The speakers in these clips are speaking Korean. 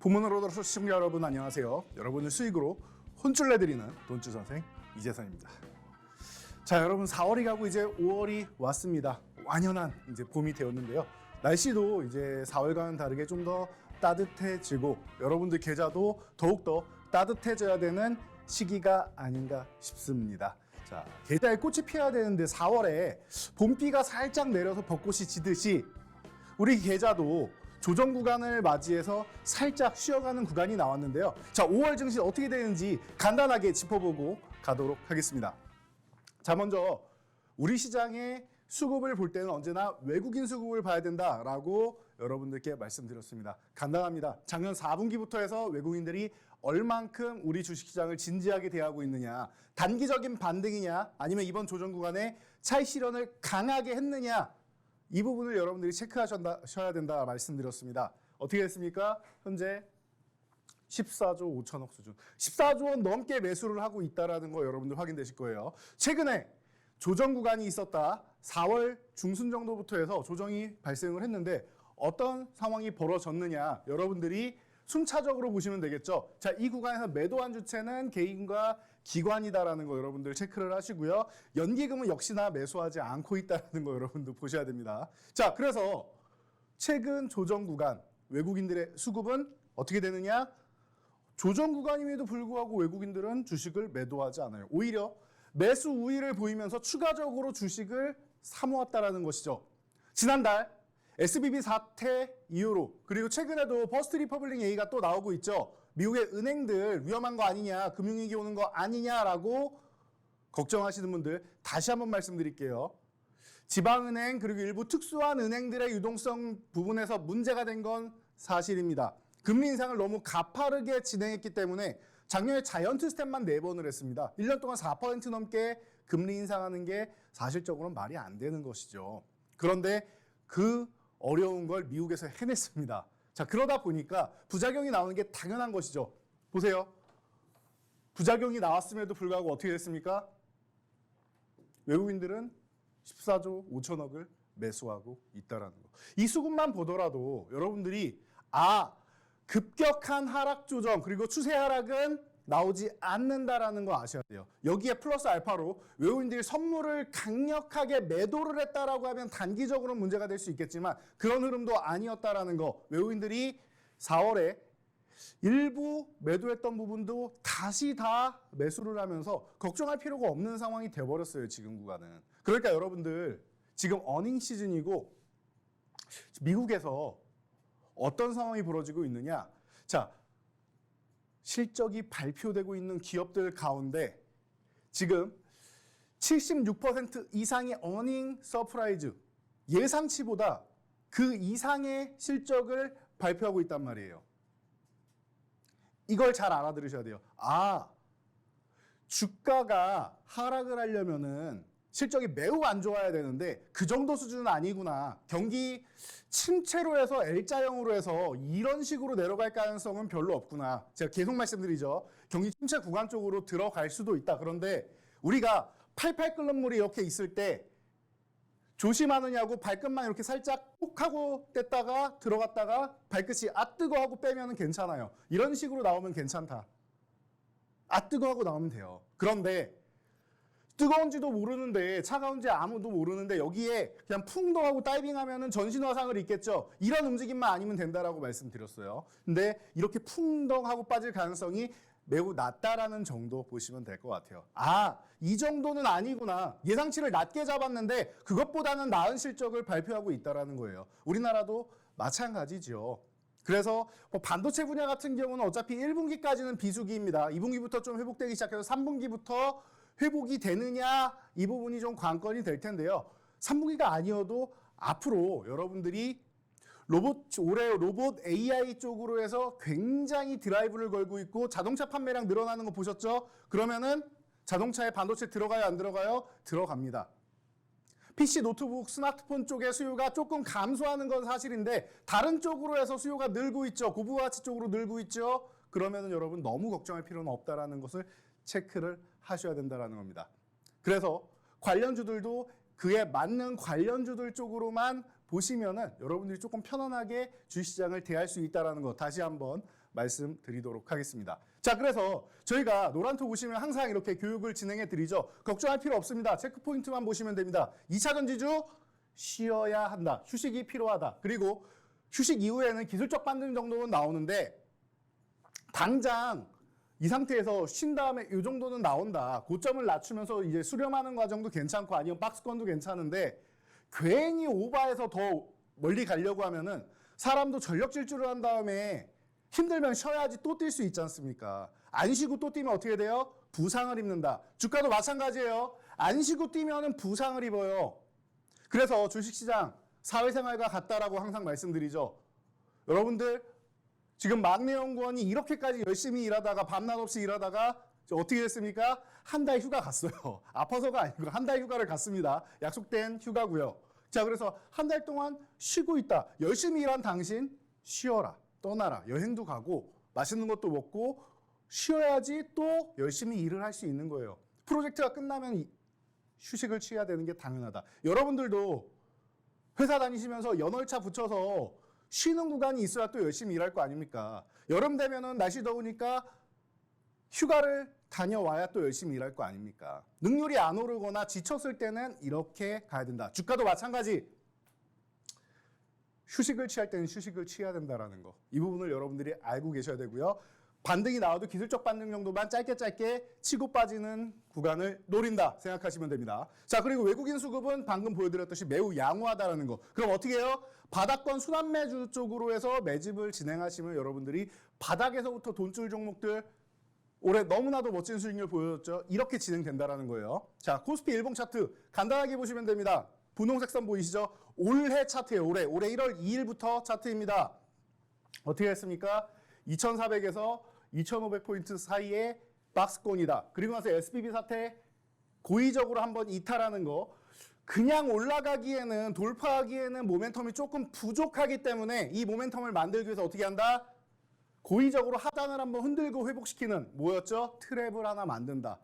본문으로 들어서 시청자 여러분 안녕하세요. 여러분을 수익으로 혼쭐 내드리는 돈주 선생 이재선입니다. 자, 여러분 4월이 가고 이제 5월이 왔습니다. 완연한 이제 봄이 되었는데요. 날씨도 이제 4월과는 다르게 좀 더 따뜻해지고 여러분들 계좌도 더욱더 따뜻해져야 되는 시기가 아닌가 싶습니다. 자, 계좌에 꽃이 피어야 되는데 4월에 봄비가 살짝 내려서 벚꽃이 지듯이 우리 계좌도 조정 구간을 맞이해서 살짝 쉬어가는 구간이 나왔는데요. 자, 5월 증시 어떻게 되는지 간단하게 짚어보고 가도록 하겠습니다. 자, 먼저 우리 시장의 수급을 볼 때는 언제나 외국인 수급을 봐야 된다라고 여러분들께 말씀드렸습니다. 간단합니다. 작년 4분기부터 해서 외국인들이 얼만큼 우리 주식시장을 진지하게 대하고 있느냐, 단기적인 반등이냐, 아니면 이번 조정 구간에 차익 실현을 강하게 했느냐, 이 부분을 여러분들이 체크하셔야 된다 말씀드렸습니다. 어떻게 됐습니까? 현재 14조 5천억 수준, 14조 원 넘게 매수를 하고 있다는 거 여러분들 확인되실 거예요. 최근에 조정 구간이 있었다. 4월 중순 정도부터 해서 조정이 발생을 했는데 어떤 상황이 벌어졌느냐 여러분들이 순차적으로 보시면 되겠죠. 자, 이 구간에서 매도한 주체는 개인과 기관이다라는 거 여러분들 체크를 하시고요. 연기금은 역시나 매수하지 않고 있다는 거 여러분들 보셔야 됩니다. 자, 그래서 최근 조정 구간 외국인들의 수급은 어떻게 되느냐? 조정 구간임에도 불구하고 외국인들은 주식을 매도하지 않아요. 오히려 매수 우위를 보이면서 추가적으로 주식을 사모았다라는 것이죠. 지난달 SVB 사태 이후로 그리고 최근에도 퍼스트 리퍼블릭 얘기가 또 나오고 있죠. 미국의 은행들 위험한 거 아니냐, 금융위기 오는 거 아니냐라고 걱정하시는 분들 다시 한번 말씀드릴게요. 지방은행 그리고 일부 특수한 은행들의 유동성 부분에서 문제가 된 건 사실입니다. 금리 인상을 너무 가파르게 진행했기 때문에 작년에 자이언트 스텝만 4번을 했습니다. 1년 동안 4% 넘게 금리 인상하는 게 사실적으로는 말이 안 되는 것이죠. 그런데 그 어려운 걸 미국에서 해냈습니다. 자, 그러다 보니까 부작용이 나오는 게 당연한 것이죠. 보세요. 부작용이 나왔음에도 불구하고 어떻게 됐습니까? 외국인들은 14조 5천억을 매수하고 있다는 거. 이 수급만 보더라도 여러분들이 급격한 하락 조정 그리고 추세 하락은 나오지 않는다라는 거 아셔야 돼요. 여기에 플러스 알파로 외국인들이 선물을 강력하게 매도를 했다라고 하면 단기적으로 문제가 될 수 있겠지만 그런 흐름도 아니었다라는 거. 외국인들이 4월에 일부 매도했던 부분도 다시 다 매수를 하면서 걱정할 필요가 없는 상황이 돼버렸어요. 지금 구간은. 그러니까 여러분들 지금 어닝 시즌이고 미국에서 어떤 상황이 벌어지고 있느냐. 자, 실적이 발표되고 있는 기업들 가운데 지금 76% 이상의 어닝 서프라이즈, 예상치보다 그 이상의 실적을 발표하고 있단 말이에요. 이걸 잘 알아들으셔야 돼요. 주가가 하락을 하려면은 실적이 매우 안 좋아야 되는데 그 정도 수준은 아니구나. 경기 침체로 해서 L자형으로 해서 이런 식으로 내려갈 가능성은 별로 없구나. 제가 계속 말씀드리죠. 경기 침체 구간 쪽으로 들어갈 수도 있다. 그런데 우리가 팔팔 끓는 물이 이렇게 있을 때 조심하느냐고 발끝만 이렇게 살짝 꼭 하고 뗐다가 들어갔다가 발끝이 뜨거 하고 빼면 괜찮아요. 이런 식으로 나오면 괜찮다. 뜨거 하고 나오면 돼요. 그런데 뜨거운지도 모르는데 차가운지 아무도 모르는데 여기에 그냥 풍덩하고 다이빙하면은 전신화상을 입겠죠. 이런 움직임만 아니면 된다라고 말씀드렸어요. 근데 이렇게 풍덩하고 빠질 가능성이 매우 낮다라는 정도 보시면 될 것 같아요. 이 정도는 아니구나. 예상치를 낮게 잡았는데 그것보다는 나은 실적을 발표하고 있다라는 거예요. 우리나라도 마찬가지죠. 그래서 반도체 분야 같은 경우는 어차피 1분기까지는 비수기입니다. 2분기부터 좀 회복되기 시작해서 3분기부터 회복이 되느냐 이 부분이 좀 관건이 될 텐데요. 3분기가 아니어도 앞으로 여러분들이 올해 로봇 AI 쪽으로 해서 굉장히 드라이브를 걸고 있고 자동차 판매량 늘어나는 거 보셨죠? 그러면은 자동차에 반도체 들어가요, 안 들어가요? 들어갑니다. PC, 노트북, 스마트폰 쪽의 수요가 조금 감소하는 건 사실인데 다른 쪽으로 해서 수요가 늘고 있죠. 고부가치 쪽으로 늘고 있죠. 그러면은 여러분 너무 걱정할 필요는 없다라는 것을 체크를 하셔야 된다는 겁니다. 그래서 관련주들도 그에 맞는 관련주들 쪽으로만 보시면은 여러분들이 조금 편안하게 주식시장을 대할 수 있다는 거 다시 한번 말씀드리도록 하겠습니다. 자, 그래서 저희가 노란톡 오시면 항상 이렇게 교육을 진행해 드리죠. 걱정할 필요 없습니다. 체크포인트만 보시면 됩니다. 2차 전지주 쉬어야 한다. 휴식이 필요하다. 그리고 휴식 이후에는 기술적 반등 정도는 나오는데 당장 이 상태에서 쉰 다음에 이 정도는 나온다. 고점을 낮추면서 이제 수렴하는 과정도 괜찮고 아니면 박스권도 괜찮은데 괜히 오버해서 더 멀리 가려고 하면은 사람도 전력 질주를 한 다음에 힘들면 쉬어야지 또 뛸 수 있지 않습니까? 안 쉬고 또 뛰면 어떻게 돼요? 부상을 입는다. 주가도 마찬가지예요. 안 쉬고 뛰면은 부상을 입어요. 그래서 주식시장 사회생활과 같다라고 항상 말씀드리죠. 여러분들 지금 막내 연구원이 이렇게까지 열심히 일하다가 밤낮 없이 일하다가 어떻게 됐습니까? 한 달 휴가 갔어요. 아파서가 아니고 한 달 휴가를 갔습니다. 약속된 휴가고요. 자, 그래서 한 달 동안 쉬고 있다. 열심히 일한 당신 쉬어라. 떠나라. 여행도 가고 맛있는 것도 먹고 쉬어야지 또 열심히 일을 할 수 있는 거예요. 프로젝트가 끝나면 휴식을 취해야 되는 게 당연하다. 여러분들도 회사 다니시면서 연월차 붙여서 쉬는 구간이 있어야 또 열심히 일할 거 아닙니까? 여름 되면은 날씨 더우니까 휴가를 다녀와야 또 열심히 일할 거 아닙니까? 능률이 안 오르거나 지쳤을 때는 이렇게 가야 된다. 주가도 마찬가지. 휴식을 취할 때는 휴식을 취해야 된다라는 거. 이 부분을 여러분들이 알고 계셔야 되고요. 반등이 나와도 기술적 반등 정도만 짧게 치고 빠지는 구간을 노린다 생각하시면 됩니다. 자, 그리고 외국인 수급은 방금 보여드렸듯이 매우 양호하다라는 거. 그럼 어떻게 해요? 바닥권 순환매주 쪽으로 해서 매집을 진행하시면 여러분들이 바닥에서부터 돈줄 종목들 올해 너무나도 멋진 수익률 보여줬죠. 이렇게 진행된다라는 거예요. 자, 코스피 일봉 차트 간단하게 보시면 됩니다. 분홍색 선 보이시죠? 올해 차트예요. 올해 1월 2일부터 차트입니다. 어떻게 했습니까? 2400에서 2500포인트 사이에 박스권이다. 그리고 나서 SBB 사태 고의적으로 한번 이탈하는 거. 그냥 올라가기에는 돌파하기에는 모멘텀이 조금 부족하기 때문에 이 모멘텀을 만들기 위해서 어떻게 한다? 고의적으로 하단을 한번 흔들고 회복시키는 뭐였죠? 트랩을 하나 만든다.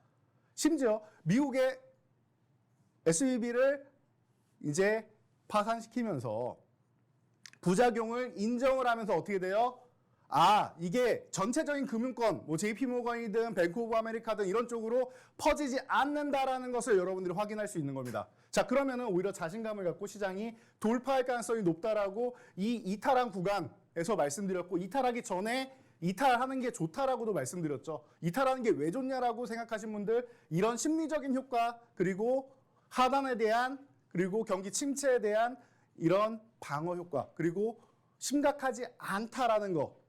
심지어 미국의 SBB를 이제 파산시키면서 부작용을 인정을 하면서 어떻게 돼요? 아, 이게 전체적인 금융권, 뭐 JP모건이든 뱅크 오브 아메리카든 이런 쪽으로 퍼지지 않는다라는 것을 여러분들이 확인할 수 있는 겁니다. 자, 그러면은 오히려 자신감을 갖고 시장이 돌파할 가능성이 높다라고 이 이탈한 구간에서 말씀드렸고, 이탈하기 전에 이탈하는 게 좋다라고도 말씀드렸죠. 이탈하는 게 왜 좋냐라고 생각하신 분들, 이런 심리적인 효과, 그리고 하단에 대한, 그리고 경기 침체에 대한 이런 방어 효과, 그리고 심각하지 않다라는 거,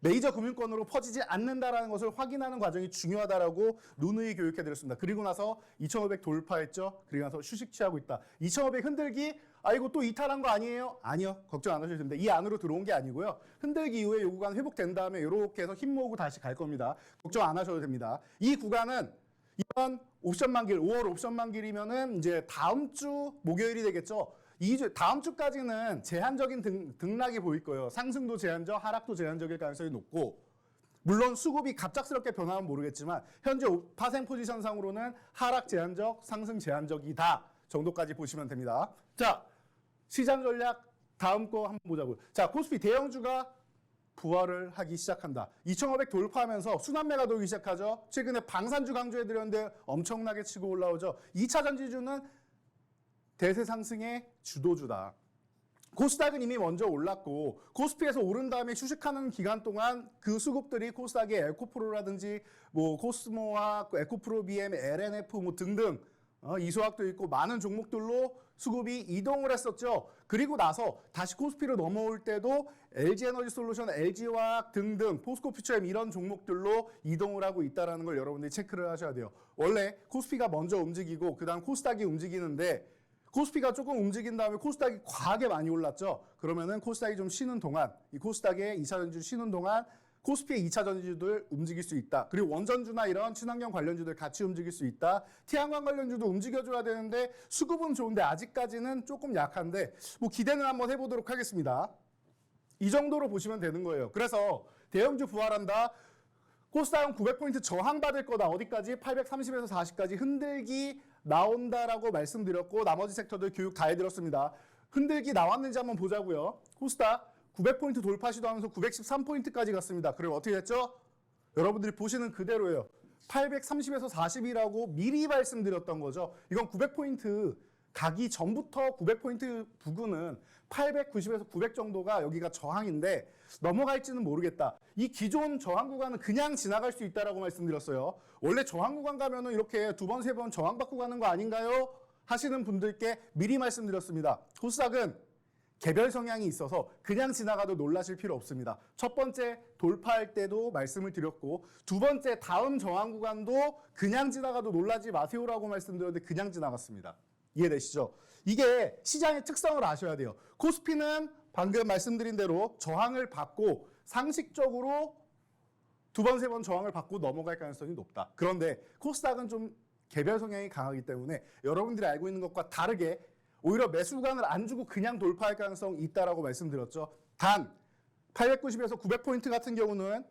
메이저 금융권으로 퍼지지 않는다라는 것을 확인하는 과정이 중요하다라고 누누이 교육해드렸습니다. 그리고 나서 2500 돌파했죠. 그리고 나서 휴식 취하고 있다. 2500 흔들기, 이거 또 이탈한 거 아니에요? 아니요. 걱정 안 하셔도 됩니다. 이 안으로 들어온 게 아니고요. 흔들기 이후에 이 구간 회복된 다음에 이렇게 해서 힘 모으고 다시 갈 겁니다. 걱정 안 하셔도 됩니다. 이 구간은 이번 옵션 만기일, 5월 옵션 만기일이면은 이제 다음 주 목요일이 되겠죠. 2주, 다음 주까지는 제한적인 등락이 보일 거예요. 상승도 제한적, 하락도 제한적일 가능성이 높고, 물론 수급이 갑작스럽게 변하면 모르겠지만 현재 파생 포지션상으로는 하락 제한적, 상승 제한적이다 정도까지 보시면 됩니다. 자, 시장 전략 다음 거 한번 보자고요. 자, 코스피 대형주가 부활을 하기 시작한다. 2500 돌파하면서 순환매가 돌기 시작하죠. 최근에 방산주 강조해드렸는데 엄청나게 치고 올라오죠. 2차 전지주는 대세 상승의 주도주다. 코스닥은 이미 먼저 올랐고 코스피에서 오른 다음에 휴식하는 기간 동안 그 수급들이 코스닥의 에코프로라든지 뭐 코스모와 에코프로 BM, LNF 뭐 등등 이소학도 있고 많은 종목들로 수급이 이동을 했었죠. 그리고 나서 다시 코스피로 넘어올 때도 LG에너지솔루션, LG화학 등등 포스코퓨처엠 이런 종목들로 이동을 하고 있다는 걸 여러분들이 체크를 하셔야 돼요. 원래 코스피가 먼저 움직이고 그 다음 코스닥이 움직이는데 코스피가 조금 움직인 다음에 코스닥이 과하게 많이 올랐죠. 그러면은 코스닥이 좀 쉬는 동안, 이 코스닥의 2차 전지주 쉬는 동안 코스피의 2차 전지주들 움직일 수 있다. 그리고 원전주나 이런 친환경 관련주들 같이 움직일 수 있다. 태양광 관련주도 움직여줘야 되는데 수급은 좋은데 아직까지는 조금 약한데 뭐 기대는 한번 해보도록 하겠습니다. 이 정도로 보시면 되는 거예요. 그래서 대형주 부활한다. 코스닥은 900포인트 저항받을 거다. 어디까지? 830에서 40까지 흔들기 나온다라고 말씀드렸고 나머지 섹터들 교육 다 해드렸습니다. 흔들기 나왔는지 한번 보자고요. 코스닥 900포인트 돌파 시도하면서 913포인트까지 갔습니다. 그리고 어떻게 됐죠? 여러분들이 보시는 그대로예요. 830에서 40이라고 미리 말씀드렸던 거죠. 이건 900포인트 가기 전부터 900포인트 부근은 890에서 900 정도가 여기가 저항인데 넘어갈지는 모르겠다. 이 기존 저항 구간은 그냥 지나갈 수 있다라고 말씀드렸어요. 원래 저항 구간 가면은 이렇게 두 번, 세 번 저항 받고 가는 거 아닌가요? 하시는 분들께 미리 말씀드렸습니다. 코스닥은 개별 성향이 있어서 그냥 지나가도 놀라실 필요 없습니다. 첫 번째 돌파할 때도 말씀을 드렸고 두 번째 다음 저항 구간도 그냥 지나가도 놀라지 마세요라고 말씀드렸는데 그냥 지나갔습니다. 이해되시죠? 이게 시장의 특성을 아셔야 돼요. 코스피는 방금 말씀드린 대로 저항을 받고 상식적으로 두 번, 세 번 저항을 받고 넘어갈 가능성이 높다. 그런데 코스닥은 좀 개별 성향이 강하기 때문에 여러분들이 알고 있는 것과 다르게 오히려 매수 구간을 안 주고 그냥 돌파할 가능성이 있다라고 말씀드렸죠. 단 890에서 900포인트 같은 경우는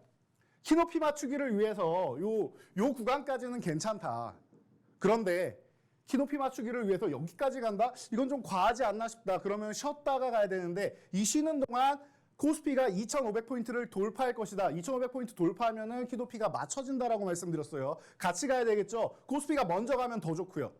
키높이 맞추기를 위해서 요 구간까지는 괜찮다. 그런데 키높이 맞추기를 위해서 여기까지 간다? 이건 좀 과하지 않나 싶다. 그러면 쉬었다가 가야 되는데 이 쉬는 동안 코스피가 2,500포인트를 돌파할 것이다. 2,500포인트 돌파하면은 키높이가 맞춰진다라고 말씀드렸어요. 같이 가야 되겠죠. 코스피가 먼저 가면 더 좋고요.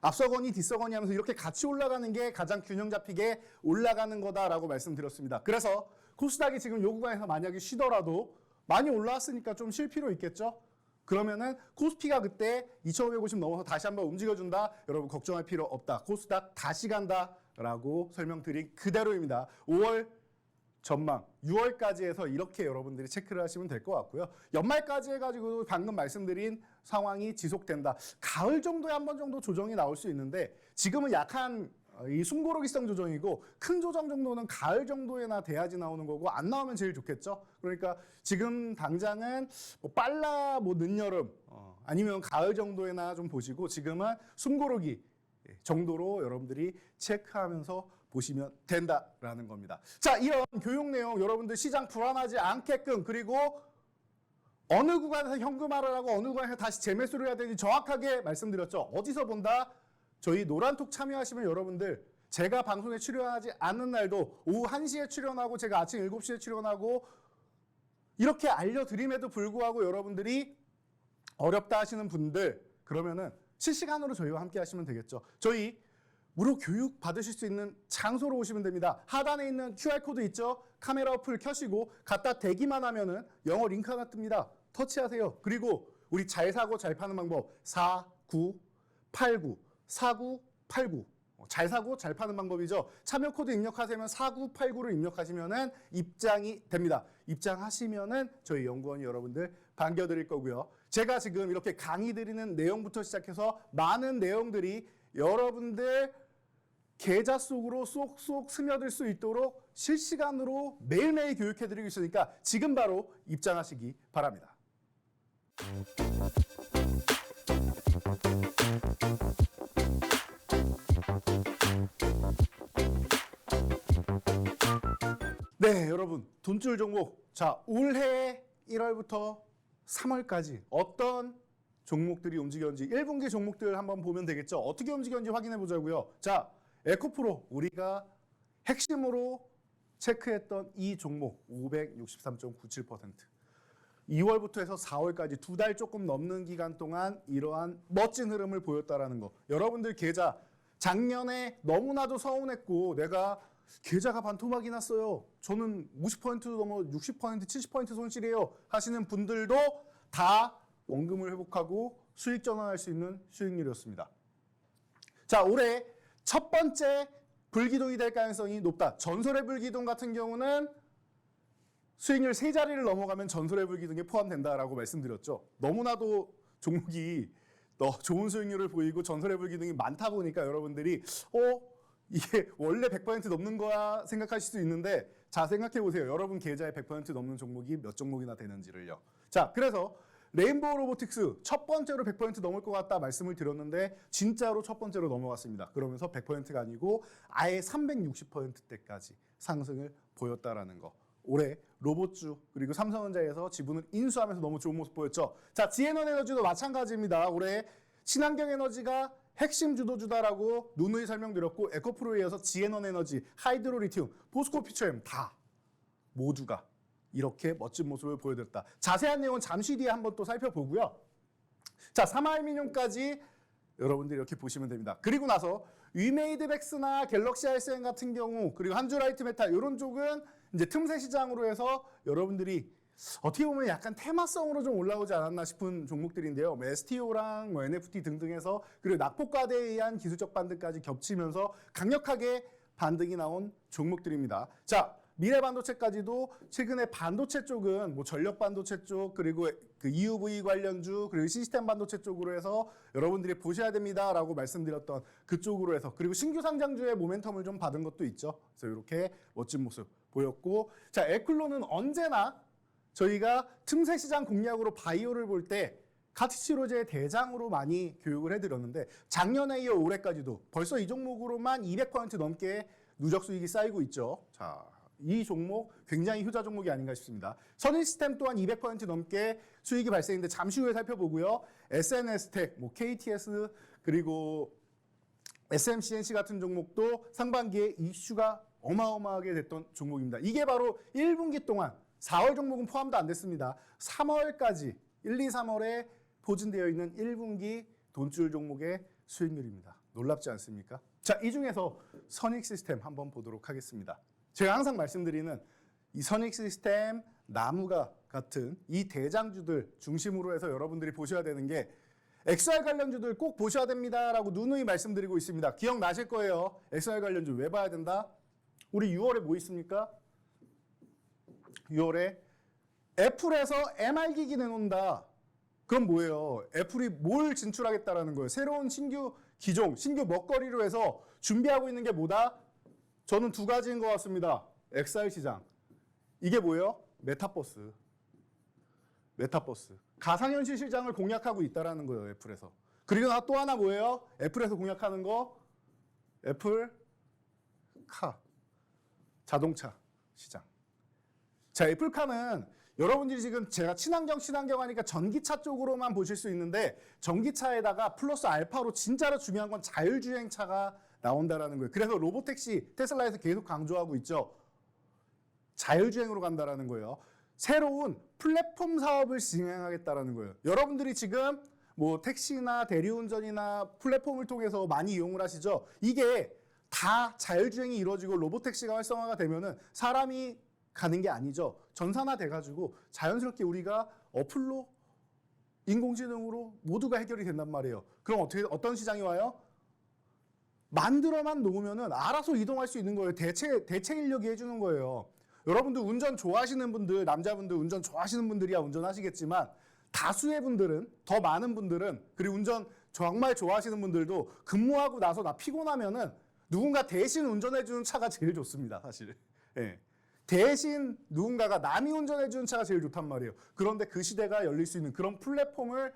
앞서거니 뒤서거니 하면서 이렇게 같이 올라가는 게 가장 균형 잡히게 올라가는 거다라고 말씀드렸습니다. 그래서 코스닥이 지금 요 구간에서 만약에 쉬더라도 많이 올라왔으니까 좀 쉴 필요 있겠죠? 그러면은 코스피가 그때 2,550 넘어서 다시 한번 움직여준다. 여러분 걱정할 필요 없다. 코스닥 다시 간다라고 설명드린 그대로입니다. 5월 전망 6월까지 해서 이렇게 여러분들이 체크를 하시면 될 것 같고요. 연말까지 해가지고 방금 말씀드린 상황이 지속된다. 가을 정도에 한 번 정도 조정이 나올 수 있는데 지금은 약한 이 숨고르기성 조정이고 큰 조정 정도는 가을 정도에나 돼야지 나오는 거고 안 나오면 제일 좋겠죠. 그러니까 지금 당장은 뭐 빨라 뭐 늦여름 아니면 가을 정도에나 좀 보시고 지금은 숨고르기 정도로 여러분들이 체크하면서 보시면 된다라는 겁니다. 자, 이런 교육 내용 여러분들 시장 불안하지 않게끔 그리고 어느 구간에서 현금화를 하고 어느 구간에서 다시 재매수를 해야 되는지 정확하게 말씀드렸죠. 어디서 본다? 저희 노란톡 참여하시면 여러분들 제가 방송에 출연하지 않는 날도 오후 1시에 출연하고 제가 아침 7시에 출연하고 이렇게 알려드림에도 불구하고 여러분들이 어렵다 하시는 분들 그러면은 실시간으로 저희와 함께 하시면 되겠죠. 저희 무료 교육 받으실 수 있는 장소로 오시면 됩니다. 하단에 있는 QR코드 있죠? 카메라 어플 켜시고 갖다 대기만 하면은 영어 링크 하나 뜹니다. 터치하세요. 그리고 우리 잘 사고 잘 파는 방법 4989 4989 잘 사고 잘 파는 방법이죠. 참여 코드 입력하시면 4989를 입력하시면은 입장이 됩니다. 입장하시면은 저희 연구원이 여러분들 반겨드릴 거고요. 제가 지금 이렇게 강의 드리는 내용부터 시작해서 많은 내용들이 여러분들 계좌 속으로 쏙쏙 스며들 수 있도록 실시간으로 매일매일 교육해드리고 있으니까 지금 바로 입장하시기 바랍니다. 네, 여러분 돈줄 종목 자 올해 1월부터 3월까지 어떤 종목들이 움직였는지 1분기 종목들 한번 보면 되겠죠. 어떻게 움직였는지 확인해 보자고요. 자, 에코프로 우리가 핵심으로 체크했던 이 종목 563.97% 2월부터 해서 4월까지 2달 조금 넘는 기간 동안 이러한 멋진 흐름을 보였다라는 거. 여러분들 계좌 작년에 너무나도 서운했고 내가 계좌가 반토막이 났어요. 저는 50% 넘어 60% 70% 손실이에요 하시는 분들도 다 원금을 회복하고 수익 전환할 수 있는 수익률이었습니다. 자, 올해 첫 번째 불기둥이 될 가능성이 높다. 전설의 불기둥 같은 경우는 수익률 3자리를 넘어가면 전설의 불기둥에 포함된다라고 말씀드렸죠. 너무나도 종목이 좋은 수익률을 보이고 전설의 불기둥이 많다 보니까 여러분들이 이게 원래 100% 넘는 거야 생각하실 수 있는데 자 생각해 보세요. 여러분 계좌에 100% 넘는 종목이 몇 종목이나 되는지를요. 자, 그래서 레인보우 로보틱스 첫 번째로 100% 넘을 것 같다 말씀을 드렸는데 진짜로 첫 번째로 넘어갔습니다. 그러면서 100%가 아니고 아예 360%대까지 상승을 보였다라는 거. 올해 로봇주 그리고 삼성전자에서 지분을 인수하면서 너무 좋은 모습 보였죠. 자, 지에너에너지도 마찬가지입니다. 올해 친환경 에너지가 핵심 주도주다라고 누누이 설명드렸고 에코프로에 이어서 지에논 에너지, 하이드로 리튬, 포스코 퓨처엠 다 모두가 이렇게 멋진 모습을 보여드렸다. 자세한 내용은 잠시 뒤에 한번 또 살펴보고요. 자, 삼알미늄까지 여러분들이 이렇게 보시면 됩니다. 그리고 나서 위메이드백스나 갤럭시 R7 같은 경우 그리고 한주라이트 메탈 이런 쪽은 이제 틈새 시장으로 해서 여러분들이 어떻게 보면 약간 테마성으로 좀 올라오지 않았나 싶은 종목들인데요. STO랑 뭐 NFT 등등해서 그리고 낙폭과대에 의한 기술적 반등까지 겹치면서 강력하게 반등이 나온 종목들입니다. 자, 미래 반도체까지도 최근에 반도체 쪽은 뭐 전력 반도체 쪽 그리고 그 EUV 관련주 그리고 시스템 반도체 쪽으로 해서 여러분들이 보셔야 됩니다라고 말씀드렸던 그쪽으로 해서 그리고 신규 상장주의 모멘텀을 좀 받은 것도 있죠. 그래서 이렇게 멋진 모습 보였고 자, 에클론은 언제나 저희가 틈새 시장 공략으로 바이오를 볼 때 카티치로제의 대장으로 많이 교육을 해드렸는데 작년에 이어 올해까지도 벌써 이 종목으로만 200% 넘게 누적 수익이 쌓이고 있죠. 자, 이 종목 굉장히 효자 종목이 아닌가 싶습니다. 선일시스템 또한 200% 넘게 수익이 발생했는데 잠시 후에 살펴보고요. SNS텍, 뭐 KTS 그리고 SMCNC 같은 종목도 상반기에 이슈가 어마어마하게 됐던 종목입니다. 이게 바로 1분기 동안 4월 종목은 포함도 안 됐습니다. 3월까지 1, 2, 3월에 포진되어 있는 1분기 돈줄 종목의 수익률입니다. 놀랍지 않습니까? 자, 이 중에서 선익시스템 한번 보도록 하겠습니다. 제가 항상 말씀드리는 이 선익시스템, 나무가 같은 이 대장주들 중심으로 해서 여러분들이 보셔야 되는 게 XR 관련주들 꼭 보셔야 됩니다라고 누누이 말씀드리고 있습니다. 기억나실 거예요. XR 관련주 왜 봐야 된다? 우리 6월에 뭐 있습니까? 6월에 애플에서 MR기기 내놓는다. 그럼 뭐예요? 애플이 뭘 진출하겠다라는 거예요? 새로운 신규 기종, 신규 먹거리로 해서 준비하고 있는 게 뭐다? 저는 두 가지인 것 같습니다. XR 시장. 이게 뭐예요? 메타버스. 가상현실 시장을 공략하고 있다라는 거예요. 애플에서. 그리고 또 하나 뭐예요? 애플에서 공략하는 거? 애플 카. 자동차 시장. 자, 애플카는 여러분들이 지금 제가 친환경 하니까 전기차 쪽으로만 보실 수 있는데 전기차에다가 플러스 알파로 진짜로 중요한 건 자율주행차가 나온다라는 거예요. 그래서 로보택시 테슬라에서 계속 강조하고 있죠. 자율주행으로 간다라는 거예요. 새로운 플랫폼 사업을 진행하겠다라는 거예요. 여러분들이 지금 뭐 택시나 대리운전이나 플랫폼을 통해서 많이 이용을 하시죠. 이게 다 자율주행이 이루어지고 로보택시가 활성화가 되면은 사람이 가는 게 아니죠. 전산화 돼가지고 자연스럽게 우리가 어플로 인공지능으로 모두가 해결이 된단 말이에요. 그럼 어떤 시장이 와요? 만들어만 놓으면은 알아서 이동할 수 있는 거예요. 대체 인력이 해주는 거예요. 여러분들 운전 좋아하시는 분들, 남자분들 운전 좋아하시는 분들이야 운전하시겠지만 다수의 분들은, 더 많은 분들은, 그리고 운전 정말 좋아하시는 분들도 근무하고 나서 나 피곤하면은 누군가 대신 운전해주는 차가 제일 좋습니다, 사실. 예. 대신 누군가가 남이 운전해주는 차가 제일 좋단 말이에요. 그런데 그 시대가 열릴 수 있는 그런 플랫폼을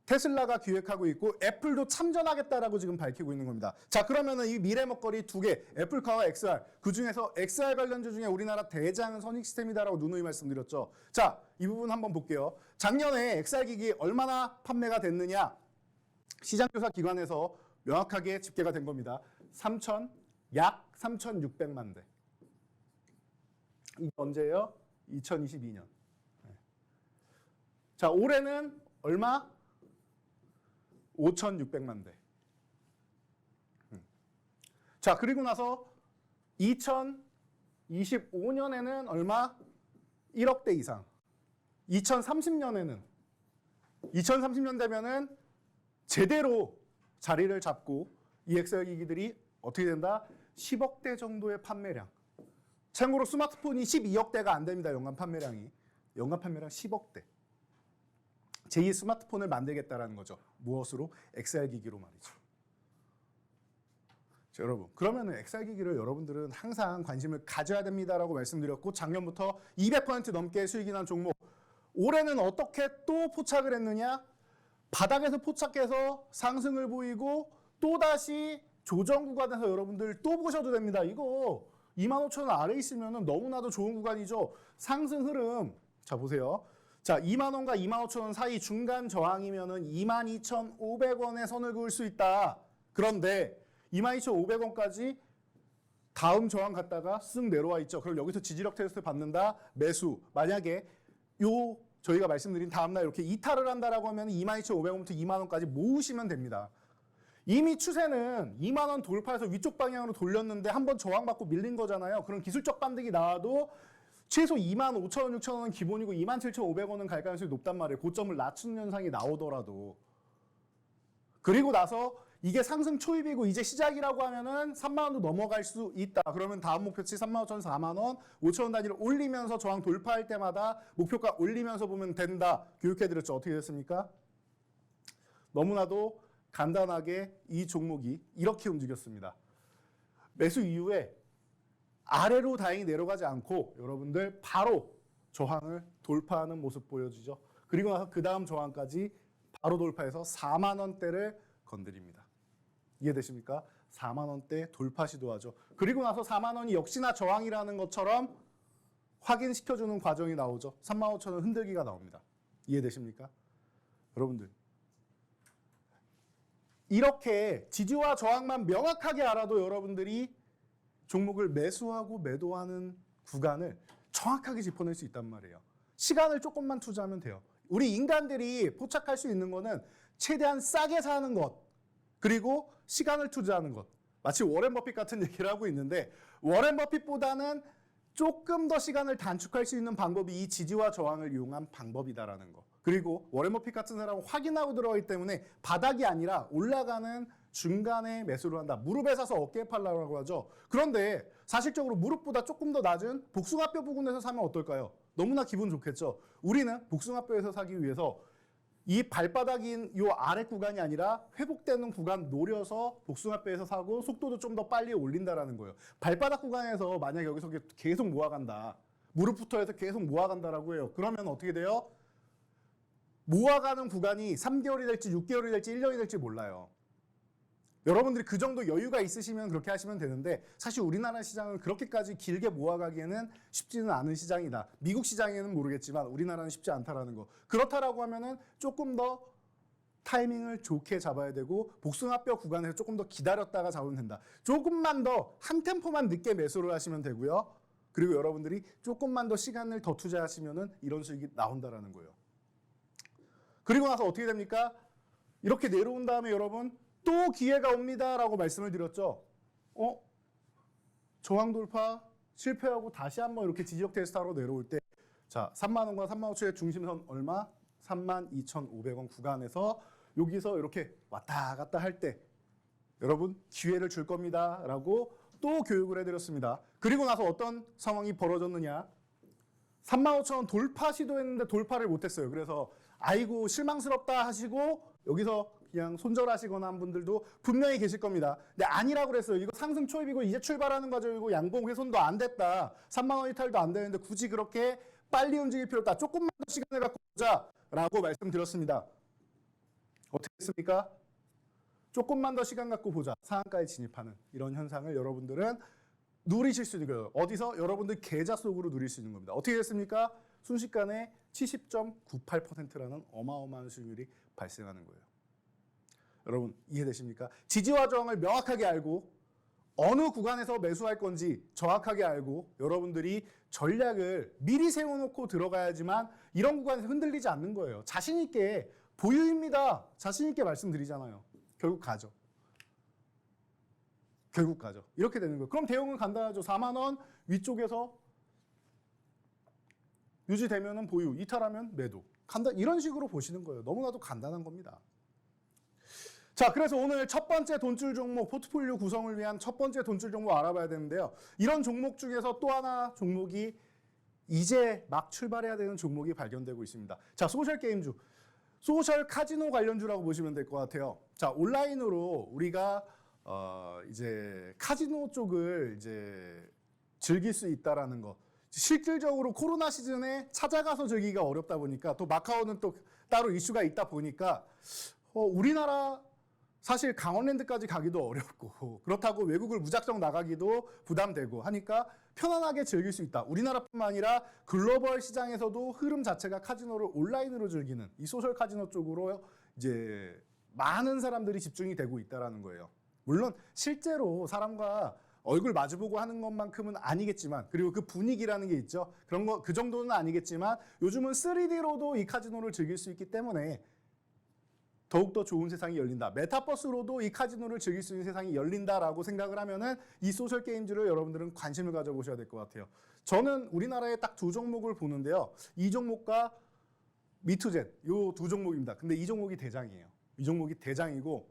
테슬라가 기획하고 있고 애플도 참전하겠다라고 지금 밝히고 있는 겁니다. 자, 그러면은 이 미래 먹거리 두 개, 애플카와 XR, 그 중에서 XR 관련주 중에 우리나라 대장은 선익시스템이다라고 누누이 말씀드렸죠. 자, 이 부분 한번 볼게요. 작년에 XR 기기 얼마나 판매가 됐느냐? 시장조사 기관에서 명확하게 집계가 된 겁니다. 약 3,600만 대. 이게 언제예요? 2022년. 자, 올해는 얼마? 5,600만 대. 자, 그리고 나서 2025년에는 얼마? 1억 대 이상. 2030년 되면은 제대로 자리를 잡고 이 XR 기기들이 어떻게 된다? 10억 대 정도의 판매량. 참고로 스마트폰이 12억 대가 안 됩니다. 연간 판매량 10억 대. 제2 스마트폰을 만들겠다라는 거죠. 무엇으로? XR 기기로 말이죠. 자, 여러분, 그러면은 XR 기기를 여러분들은 항상 관심을 가져야 됩니다라고 말씀드렸고 작년부터 200% 넘게 수익이 난 종목. 올해는 어떻게 또 포착을 했느냐? 바닥에서 포착해서 상승을 보이고 또다시 조정 구간에서 여러분들 또 보셔도 됩니다. 이거 25,000원 아래 있으면 너무나도 좋은 구간이죠. 상승 흐름. 자, 보세요. 자, 2만 원과 2만 5천 원 사이 중간 저항이면은 22,500원에 선을 그을 수 있다. 그런데 22,500원까지 다음 저항 갔다가 쓱 내려와 있죠. 그럼 여기서 지지력 테스트 받는다. 매수. 만약에 저희가 말씀드린 다음날 이렇게 이탈을 한다라고 하면 22,500원부터 2만 원까지 모으시면 됩니다. 이미 추세는 2만 원 돌파해서 위쪽 방향으로 돌렸는데 한번 저항받고 밀린 거잖아요. 그럼 기술적 반등이 나와도 최소 2만 5천 원, 6천 원은 기본이고 27,500원은 갈 가능성이 높단 말이에요. 고점을 낮추는 현상이 나오더라도. 그리고 나서 이게 상승 초입이고 이제 시작이라고 하면은 3만 원도 넘어갈 수 있다. 그러면 다음 목표치 3만 5천 원, 4만 원, 5천 원 단위를 올리면서 저항 돌파할 때마다 목표가 올리면서 보면 된다. 교육해드렸죠. 어떻게 됐습니까? 너무나도 간단하게 이 종목이 이렇게 움직였습니다. 매수 이후에 아래로 다행히 내려가지 않고 여러분들 바로 저항을 돌파하는 모습 보여주죠. 그리고 나서 그 다음 저항까지 바로 돌파해서 4만 원대를 건드립니다. 이해되십니까? 4만 원대 돌파 시도하죠. 그리고 나서 4만 원이 역시나 저항이라는 것처럼 확인시켜주는 과정이 나오죠. 3만 5천 원 흔들기가 나옵니다. 이해되십니까? 여러분들 이렇게 지지와 저항만 명확하게 알아도 여러분들이 종목을 매수하고 매도하는 구간을 정확하게 짚어낼 수 있단 말이에요. 시간을 조금만 투자하면 돼요. 우리 인간들이 포착할 수 있는 거는 최대한 싸게 사는 것, 그리고 시간을 투자하는 것. 마치 워렌 버핏 같은 얘기를 하고 있는데 워렌 버핏보다는 조금 더 시간을 단축할 수 있는 방법이 이 지지와 저항을 이용한 방법이다라는 거. 그리고 워렌 버핏 같은 사람은 확인하고 들어가기 때문에 바닥이 아니라 올라가는 중간에 매수를 한다. 무릎에 사서 어깨에 팔라고 하죠. 그런데 사실적으로 무릎보다 조금 더 낮은 복숭아뼈 부근에서 사면 어떨까요? 너무나 기분 좋겠죠. 우리는 복숭아뼈에서 사기 위해서 이 발바닥인 이 아래 구간이 아니라 회복되는 구간 노려서 복숭아뼈에서 사고 속도도 좀 더 빨리 올린다라는 거예요. 발바닥 구간에서 만약 여기서 계속 모아간다. 무릎부터 해서 계속 모아간다라고 해요. 그러면 어떻게 돼요? 모아가는 구간이 3개월이 될지 6개월이 될지 1년이 될지 몰라요. 여러분들이 그 정도 여유가 있으시면 그렇게 하시면 되는데 사실 우리나라 시장은 그렇게까지 길게 모아가기에는 쉽지는 않은 시장이다. 미국 시장에는 모르겠지만 우리나라는 쉽지 않다라는 거. 그렇다라고 하면은 조금 더 타이밍을 좋게 잡아야 되고 복숭아뼈 구간에서 조금 더 기다렸다가 잡으면 된다. 조금만 더 한 템포만 늦게 매수를 하시면 되고요. 그리고 여러분들이 조금만 더 시간을 더 투자하시면은 이런 수익이 나온다라는 거예요. 그리고 나서 어떻게 됩니까? 이렇게 내려온 다음에 여러분 또 기회가 옵니다라고 말씀을 드렸죠. 저항 돌파 실패하고 다시 한번 이렇게 지지력 테스트하러 내려올 때 자, 3만 원과 3만 5천의 중심선 얼마? 32,500원 구간에서 여기서 이렇게 왔다 갔다 할 때 여러분 기회를 줄 겁니다라고 또 교육을 해드렸습니다. 그리고 나서 어떤 상황이 벌어졌느냐? 3만 5천 원 돌파 시도했는데 돌파를 못했어요. 그래서 아이고 실망스럽다 하시고 여기서 그냥 손절하시거나 한 분들도 분명히 계실 겁니다. 근데 아니라고 그랬어요. 이거 상승 초입이고 이제 출발하는 과정이고 양봉 훼손도 안 됐다. 3만 원 이탈도 안 되는데 굳이 그렇게 빨리 움직일 필요 없다. 조금만 더 시간을 갖고 보자라고 말씀드렸습니다. 어떻게 했습니까? 조금만 더 시간 갖고 보자. 상한가에 진입하는 이런 현상을 여러분들은 누리실 수 있는 거예요. 어디서? 여러분들 계좌 속으로 누릴 수 있는 겁니다. 어떻게 됐습니까? 순식간에 70.98%라는 어마어마한 수익률이 발생하는 거예요. 여러분 이해되십니까? 지지와 저항을 명확하게 알고 어느 구간에서 매수할 건지 정확하게 알고 여러분들이 전략을 미리 세워놓고 들어가야지만 이런 구간에서 흔들리지 않는 거예요. 자신 있게 보유입니다. 자신 있게 말씀드리잖아요. 결국 가죠. 결국 가죠. 이렇게 되는 거예요. 그럼 대응은 간단하죠. 4만 원 위쪽에서 유지되면은 보유, 이탈하면 매도. 이런 식으로 보시는 거예요. 너무나도 간단한 겁니다. 자, 그래서 오늘 첫 번째 돈줄 종목, 포트폴리오 구성을 위한 첫 번째 돈줄 종목 알아봐야 되는데요. 이런 종목 중에서 또 하나 종목이 이제 막 출발해야 되는 종목이 발견되고 있습니다. 자, 소셜 게임주, 소셜 카지노 관련주라고 보시면 될 것 같아요. 자, 온라인으로 우리가 이제 카지노 쪽을 이제 즐길 수 있다라는 거. 실질적으로 코로나 시즌에 찾아가서 즐기기가 어렵다 보니까 또 마카오는 또 따로 이슈가 있다 보니까 우리나라 사실 강원랜드까지 가기도 어렵고 그렇다고 외국을 무작정 나가기도 부담되고 하니까 편안하게 즐길 수 있다. 우리나라뿐만 아니라 글로벌 시장에서도 흐름 자체가 카지노를 온라인으로 즐기는 이 소셜 카지노 쪽으로 이제 많은 사람들이 집중이 되고 있다는 거예요. 물론 실제로 사람과 얼굴 마주보고 하는 것만큼은 아니겠지만, 그리고 그 분위기라는 게 있죠. 그런 거 그 정도는 아니겠지만 요즘은 3D로도 이 카지노를 즐길 수 있기 때문에 더욱더 좋은 세상이 열린다. 메타버스로도 이 카지노를 즐길 수 있는 세상이 열린다라고 생각을 하면은 이 소셜 게임즈를 여러분들은 관심을 가져보셔야 될 것 같아요. 저는 우리나라에 딱 두 종목을 보는데요. 이 종목과 미투젠, 요 두 종목입니다. 근데 이 종목이 대장이에요. 이 종목이 대장이고,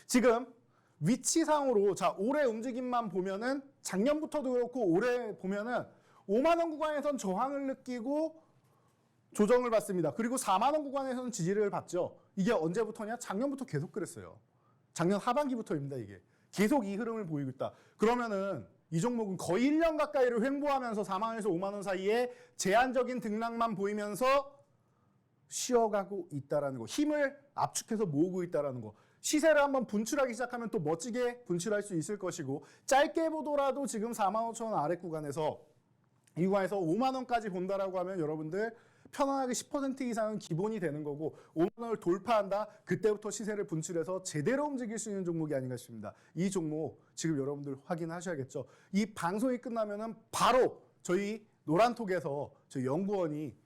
지금 위치상으로 자 올해 움직임만 보면은 작년부터도 그렇고 올해 보면은 5만 원 구간에선 저항을 느끼고 조정을 받습니다. 그리고 4만 원 구간에서는 지지를 받죠. 이게 언제부터냐? 작년부터 계속 그랬어요. 작년 하반기부터입니다. 이게 계속 이 흐름을 보이고 있다. 그러면은 이 종목은 거의 1년 가까이를 횡보하면서 4만 원에서 5만 원 사이에 제한적인 등락만 보이면서 쉬어가고 있다라는 거, 힘을 압축해서 모으고 있다라는 거. 시세를 한번 분출하기 시작하면 또 멋지게 분출할 수 있을 것이고, 짧게 보더라도 지금 4만 5천 원 아래 구간에서 이 구간에서 5만 원까지 본다라고 하면 여러분들 편안하게 10% 이상은 기본이 되는 거고, 5만 원을 돌파한다? 그때부터 시세를 분출해서 제대로 움직일 수 있는 종목이 아닌가 싶습니다. 이 종목 지금 여러분들 확인하셔야겠죠. 이 방송이 끝나면은 바로 저희 노란톡에서 저희 연구원이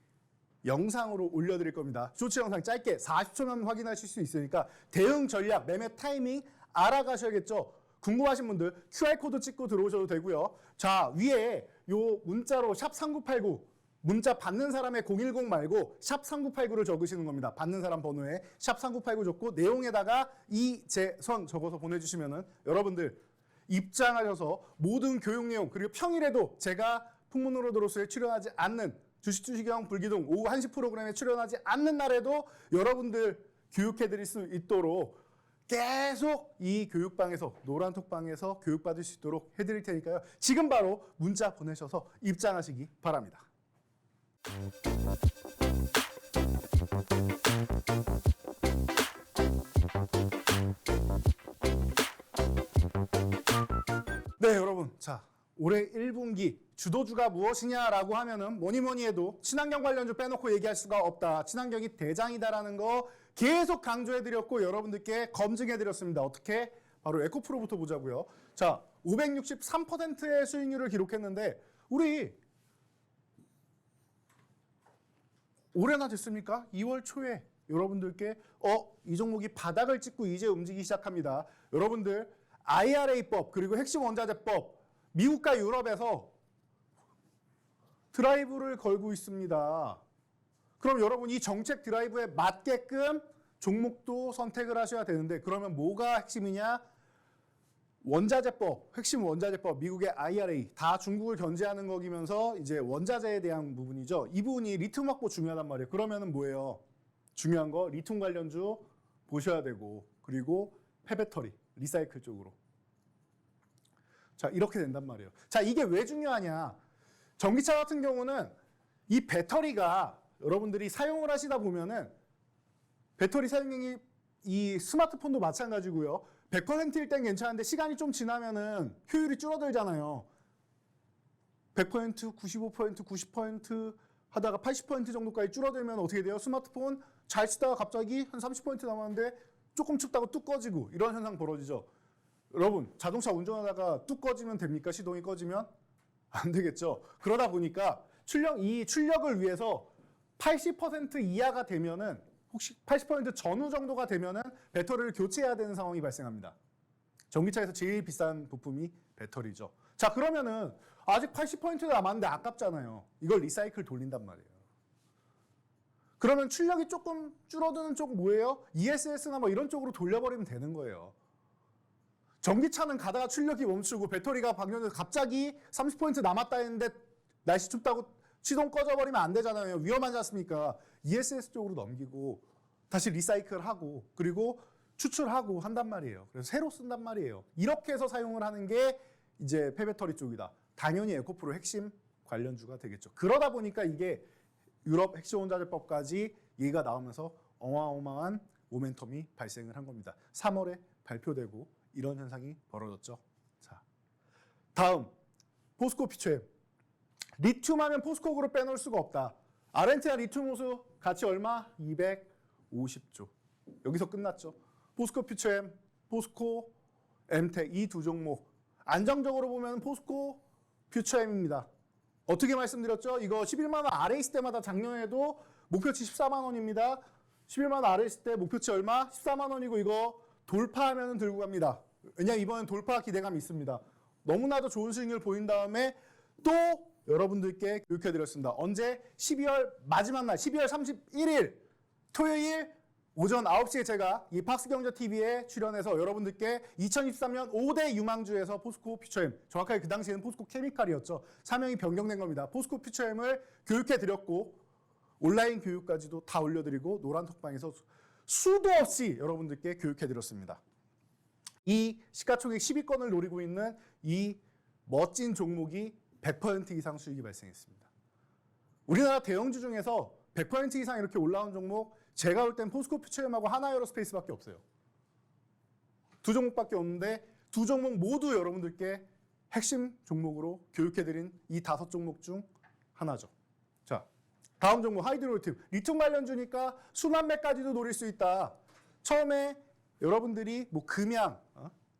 영상으로 올려드릴 겁니다. 쇼츠 영상 짧게 40초면 확인하실 수 있으니까 대응 전략, 매매 타이밍 알아가셔야겠죠. 궁금하신 분들 QR코드 찍고 들어오셔도 되고요. 자, 위에 요 문자로 샵3989 문자 받는 사람의 010 말고 샵3989를 적으시는 겁니다. 받는 사람 번호에 샵3989 적고 내용에다가 이재선 적어서 보내주시면은 여러분들 입장하셔서 모든 교육 내용, 그리고 평일에도 제가 풍문으로 들어서에 출연하지 않는 주식주식형 불기둥 오후 1시 프로그램에 출연하지 않는 날에도 여러분들 교육해드릴 수 있도록 계속 이 교육방에서, 노란톡방에서 교육받을 수 있도록 해드릴 테니까요. 지금 바로 문자 보내셔서 입장하시기 바랍니다. 네, 여러분. 자, 올해 1분기 주도주가 무엇이냐라고 하면은 뭐니 해도 친환경 관련주 빼놓고 얘기할 수가 없다. 친환경이 대장이다라는 거 계속 강조해드렸고 여러분들께 검증해드렸습니다. 어떻게? 바로 에코프로부터 보자고요. 자, 563%의 수익률을 기록했는데 우리 올해나 됐습니까? 2월 초에 여러분들께 이 종목이 바닥을 찍고 이제 움직이기 시작합니다. 여러분들 IRA법 그리고 핵심 원자재법 미국과 유럽에서 드라이브를 걸고 있습니다. 그럼 여러분 이 정책 드라이브에 맞게끔 종목도 선택을 하셔야 되는데, 그러면 뭐가 핵심이냐? 원자재법, 핵심 원자재법, 미국의 IRA 다 중국을 견제하는 거기면서 이제 원자재에 대한 부분이죠. 이 부분이 리튬 확보 중요하단 말이에요. 그러면은 뭐예요? 중요한 거 리튬 관련주 보셔야 되고, 그리고 폐배터리, 리사이클 쪽으로. 자, 이렇게 된단 말이에요. 자, 이게 왜 중요하냐? 전기차 같은 경우는 이 배터리가 여러분들이 사용을 하시다 보면은 배터리 사용량이 이 스마트폰도 마찬가지고요. 100%일 땐 괜찮은데 시간이 좀 지나면은 효율이 줄어들잖아요. 100%, 95%, 90% 하다가 80% 정도까지 줄어들면 어떻게 돼요? 스마트폰 잘 쓰다가 갑자기 한 30% 남았는데 조금 춥다고 뚝 꺼지고 이런 현상 벌어지죠. 여러분, 자동차 운전하다가 뚝 꺼지면 됩니까? 시동이 꺼지면? 안 되겠죠. 그러다 보니까 이 출력을 위해서 80% 이하가 되면은, 혹시 80% 전후 정도가 되면은 배터리를 교체해야 되는 상황이 발생합니다. 전기차에서 제일 비싼 부품이 배터리죠. 자, 그러면은 아직 80% 남았는데 아깝잖아요. 이걸 리사이클 돌린단 말이에요. 그러면 출력이 조금 줄어드는 쪽 뭐예요? ESS나 뭐 이런 쪽으로 돌려버리면 되는 거예요. 전기차는 가다가 출력이 멈추고 배터리가 방전돼서 갑자기 30% 남았다 했는데 날씨 춥다고 시동 꺼져버리면 안 되잖아요. 위험하지 않습니까? ESS 쪽으로 넘기고 다시 리사이클하고 그리고 추출하고 한단 말이에요. 그래서 새로 쓴단 말이에요. 이렇게 해서 사용을 하는 게 이제 폐배터리 쪽이다. 당연히 에코프로 핵심 관련주가 되겠죠. 그러다 보니까 이게 유럽 핵심 원자재법까지 얘기가 나오면서 어마어마한 모멘텀이 발생을 한 겁니다. 3월에 발표되고 이런 현상이 벌어졌죠. 자, 다음 포스코 퓨처엠. 리튬 하면 포스코 그룹 빼놓을 수가 없다. 아르헨티나 리튬 호수 가치 얼마? 250조. 여기서 끝났죠. 포스코 퓨처엠, 포스코 엠텍 이 두 종목. 안정적으로 보면 포스코 퓨처엠입니다. 어떻게 말씀드렸죠? 이거 11만 원 아래 있을 때마다 작년에도 목표치 14만 원입니다. 11만 원 아래 있을 때 목표치 얼마? 14만 원이고 이거 돌파하면 들고 갑니다. 왜냐 이번엔 돌파 기대감이 있습니다. 너무나도 좋은 수익률 보인 다음에 또 여러분들께 교육해드렸습니다. 언제? 12월 마지막 날 12월 31일 토요일 오전 9시에 제가 이 팍스경제TV에 출연해서 여러분들께 2023년 5대 유망주에서 포스코 퓨처엠, 정확하게 그 당시에는 포스코 케미칼이었죠. 사명이 변경된 겁니다. 포스코 퓨처엠을 교육해드렸고 온라인 교육까지도 다 올려드리고 노란톡방에서 수도 없이 여러분들께 교육해드렸습니다. 이 시가총액 10위권을 노리고 있는 이 멋진 종목이 100% 이상 수익이 발생했습니다. 우리나라 대형주 중에서 100% 이상 이렇게 올라온 종목 제가 볼 땐 포스코 퓨처엠하고 하나에어로스페이스밖에 없어요. 두 종목밖에 없는데 두 종목 모두 여러분들께 핵심 종목으로 교육해드린 이 5종목 중 하나죠. 자, 다음 종목 하이드로리튬. 리튬 관련주니까 순환매까지도 노릴 수 있다. 처음에 여러분들이 뭐 금양,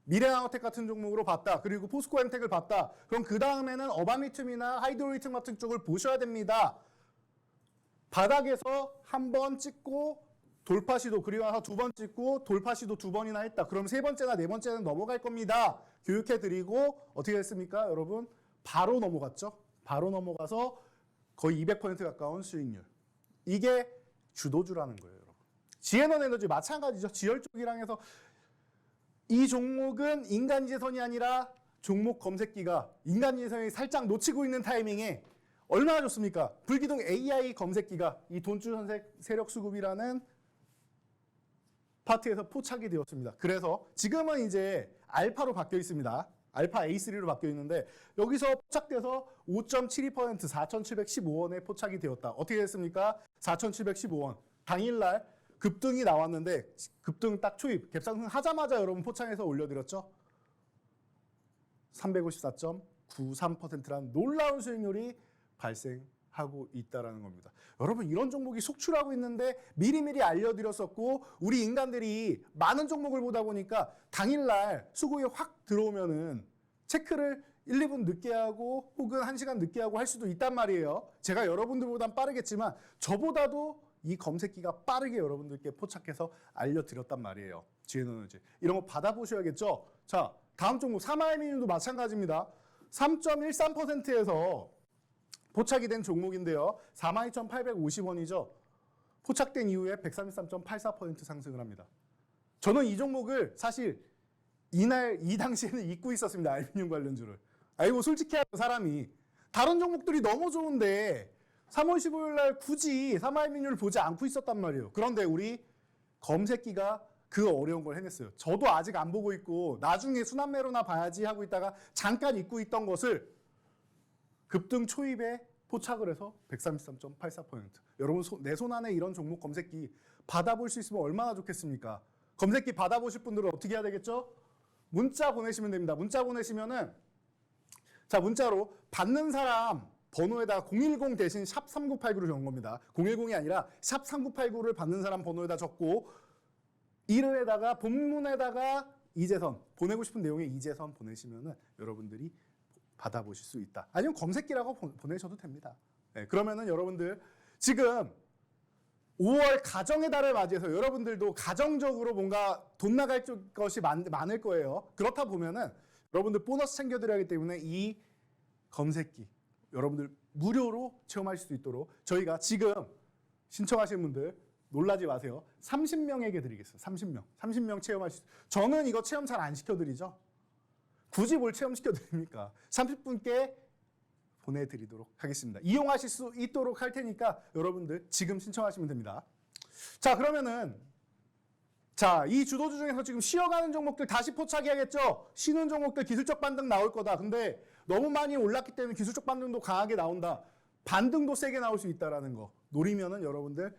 미래나노텍 같은 종목으로 봤다. 그리고 포스코 엠텍을 봤다. 그럼 그 다음에는 어반리튬이나 하이드로리튬 같은 쪽을 보셔야 됩니다. 바닥에서 한 번 찍고 돌파 시도, 그리고 나서 두 번 찍고 돌파 시도 2번이나 했다. 그럼 세 번째나 네 번째는 넘어갈 겁니다. 교육해드리고 어떻게 됐습니까? 여러분 바로 넘어갔죠. 바로 넘어가서 거의 200% 가까운 수익률. 이게 주도주라는 거예요. 여러분. 지에넌 에너지 마찬가지죠. 지열 쪽이랑 해서 이 종목은 인간지선이 아니라 종목 검색기가 인간지선이 살짝 놓치고 있는 타이밍에 얼마나 좋습니까? 불기둥 AI 검색기가 이 돈주 세력 수급이라는 파트에서 포착이 되었습니다. 그래서 지금은 이제 알파로 바뀌어 있습니다. 알파 A3로 바뀌어 있는데 여기서 포착돼서 5.72% 4,715원에 포착이 되었다. 어떻게 됐습니까? 4,715원. 당일날 급등이 나왔는데 급등 딱 초입, 갭상승 하자마자 여러분 포착해서 올려드렸죠. 354.93%라는 놀라운 수익률이 발생하고 있다는 겁니다. 여러분 이런 종목이 속출하고 있는데 미리미리 알려드렸었고 우리 인간들이 많은 종목을 보다 보니까 당일날 수급이 확 들어오면은 체크를 1, 2분 늦게 하고 혹은 1시간 늦게 하고 할 수도 있단 말이에요. 제가 여러분들보단 빠르겠지만 저보다도 이 검색기가 빠르게 여러분들께 포착해서 알려드렸단 말이에요. 지에너지 이런 거 받아보셔야겠죠. 자, 다음 종목 사마이민도 마찬가지입니다. 3.13%에서 포착이 된 종목인데요. 42,850원이죠. 포착된 이후에 133.84% 상승을 합니다. 저는 이 종목을 사실 이 당시에는 잊고 있었습니다. 알루미늄 관련주를. 아이고 솔직히 하는 사람이 다른 종목들이 너무 좋은데 3월 15일 날 굳이 사마알루미늄을 보지 않고 있었단 말이에요. 그런데 우리 검색기가 그 어려운 걸 해냈어요. 저도 아직 안 보고 있고 나중에 순환매로나 봐야지 하고 있다가 잠깐 잊고 있던 것을 급등 초입에 포착을 해서 133.84%. 여러분 내 손 안에 이런 종목 검색기 받아볼 수 있으면 얼마나 좋겠습니까? 검색기 받아보실 분들은 어떻게 해야 되겠죠? 문자 보내시면 됩니다. 문자 보내시면은 자 문자로 받는 사람 번호에다 010 대신 샵 3989로 적은 겁니다. 010이 아니라 샵 3989를 받는 사람 번호에다 적고 이름에다가 본문에다가 이재선 보내고 싶은 내용에 이재선 보내시면은 여러분들이 받아보실 수 있다. 아니면 검색기라고 보내셔도 됩니다. 네, 그러면은 여러분들 지금 5월 가정의 달을 맞이해서 여러분들도 가정적으로 뭔가 돈 나갈 것이 많을 거예요. 그렇다 보면은 여러분들 보너스 챙겨드려야 하기 때문에 이 검색기 여러분들 무료로 체험하실 수 있도록 저희가 지금 신청하시는 분들 놀라지 마세요. 30명에게 드리겠습니다. 30명 체험하실 수 있어요. 저는 이거 체험 잘 안 시켜드리죠. 굳이 뭘 체험시켜드립니까? 30분께 보내드리도록 하겠습니다. 이용하실 수 있도록 할 테니까 여러분들 지금 신청하시면 됩니다. 자 그러면은 자 이 주도주 중에서 지금 쉬어가는 종목들 다시 포착해야겠죠? 쉬는 종목들 기술적 반등 나올 거다. 근데 너무 많이 올랐기 때문에 기술적 반등도 강하게 나온다. 반등도 세게 나올 수 있다는 거 노리면은 여러분들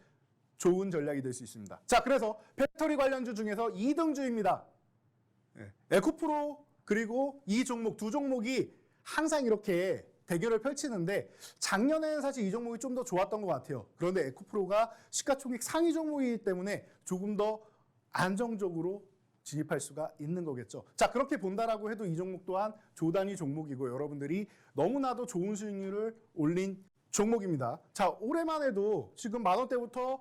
좋은 전략이 될 수 있습니다. 자, 그래서 배터리 관련주 중에서 2등주입니다. 에코프로 그리고 이 종목 두 종목이 항상 이렇게 대결을 펼치는데 작년에는 사실 이 종목이 좀 더 좋았던 것 같아요. 그런데 에코프로가 시가총액 상위 종목이기 때문에 조금 더 안정적으로 진입할 수가 있는 거겠죠. 자, 그렇게 본다라고 해도 이 종목 또한 조단위 종목이고 여러분들이 너무나도 좋은 수익률을 올린 종목입니다. 자, 올해만 해도 지금 10,000원대부터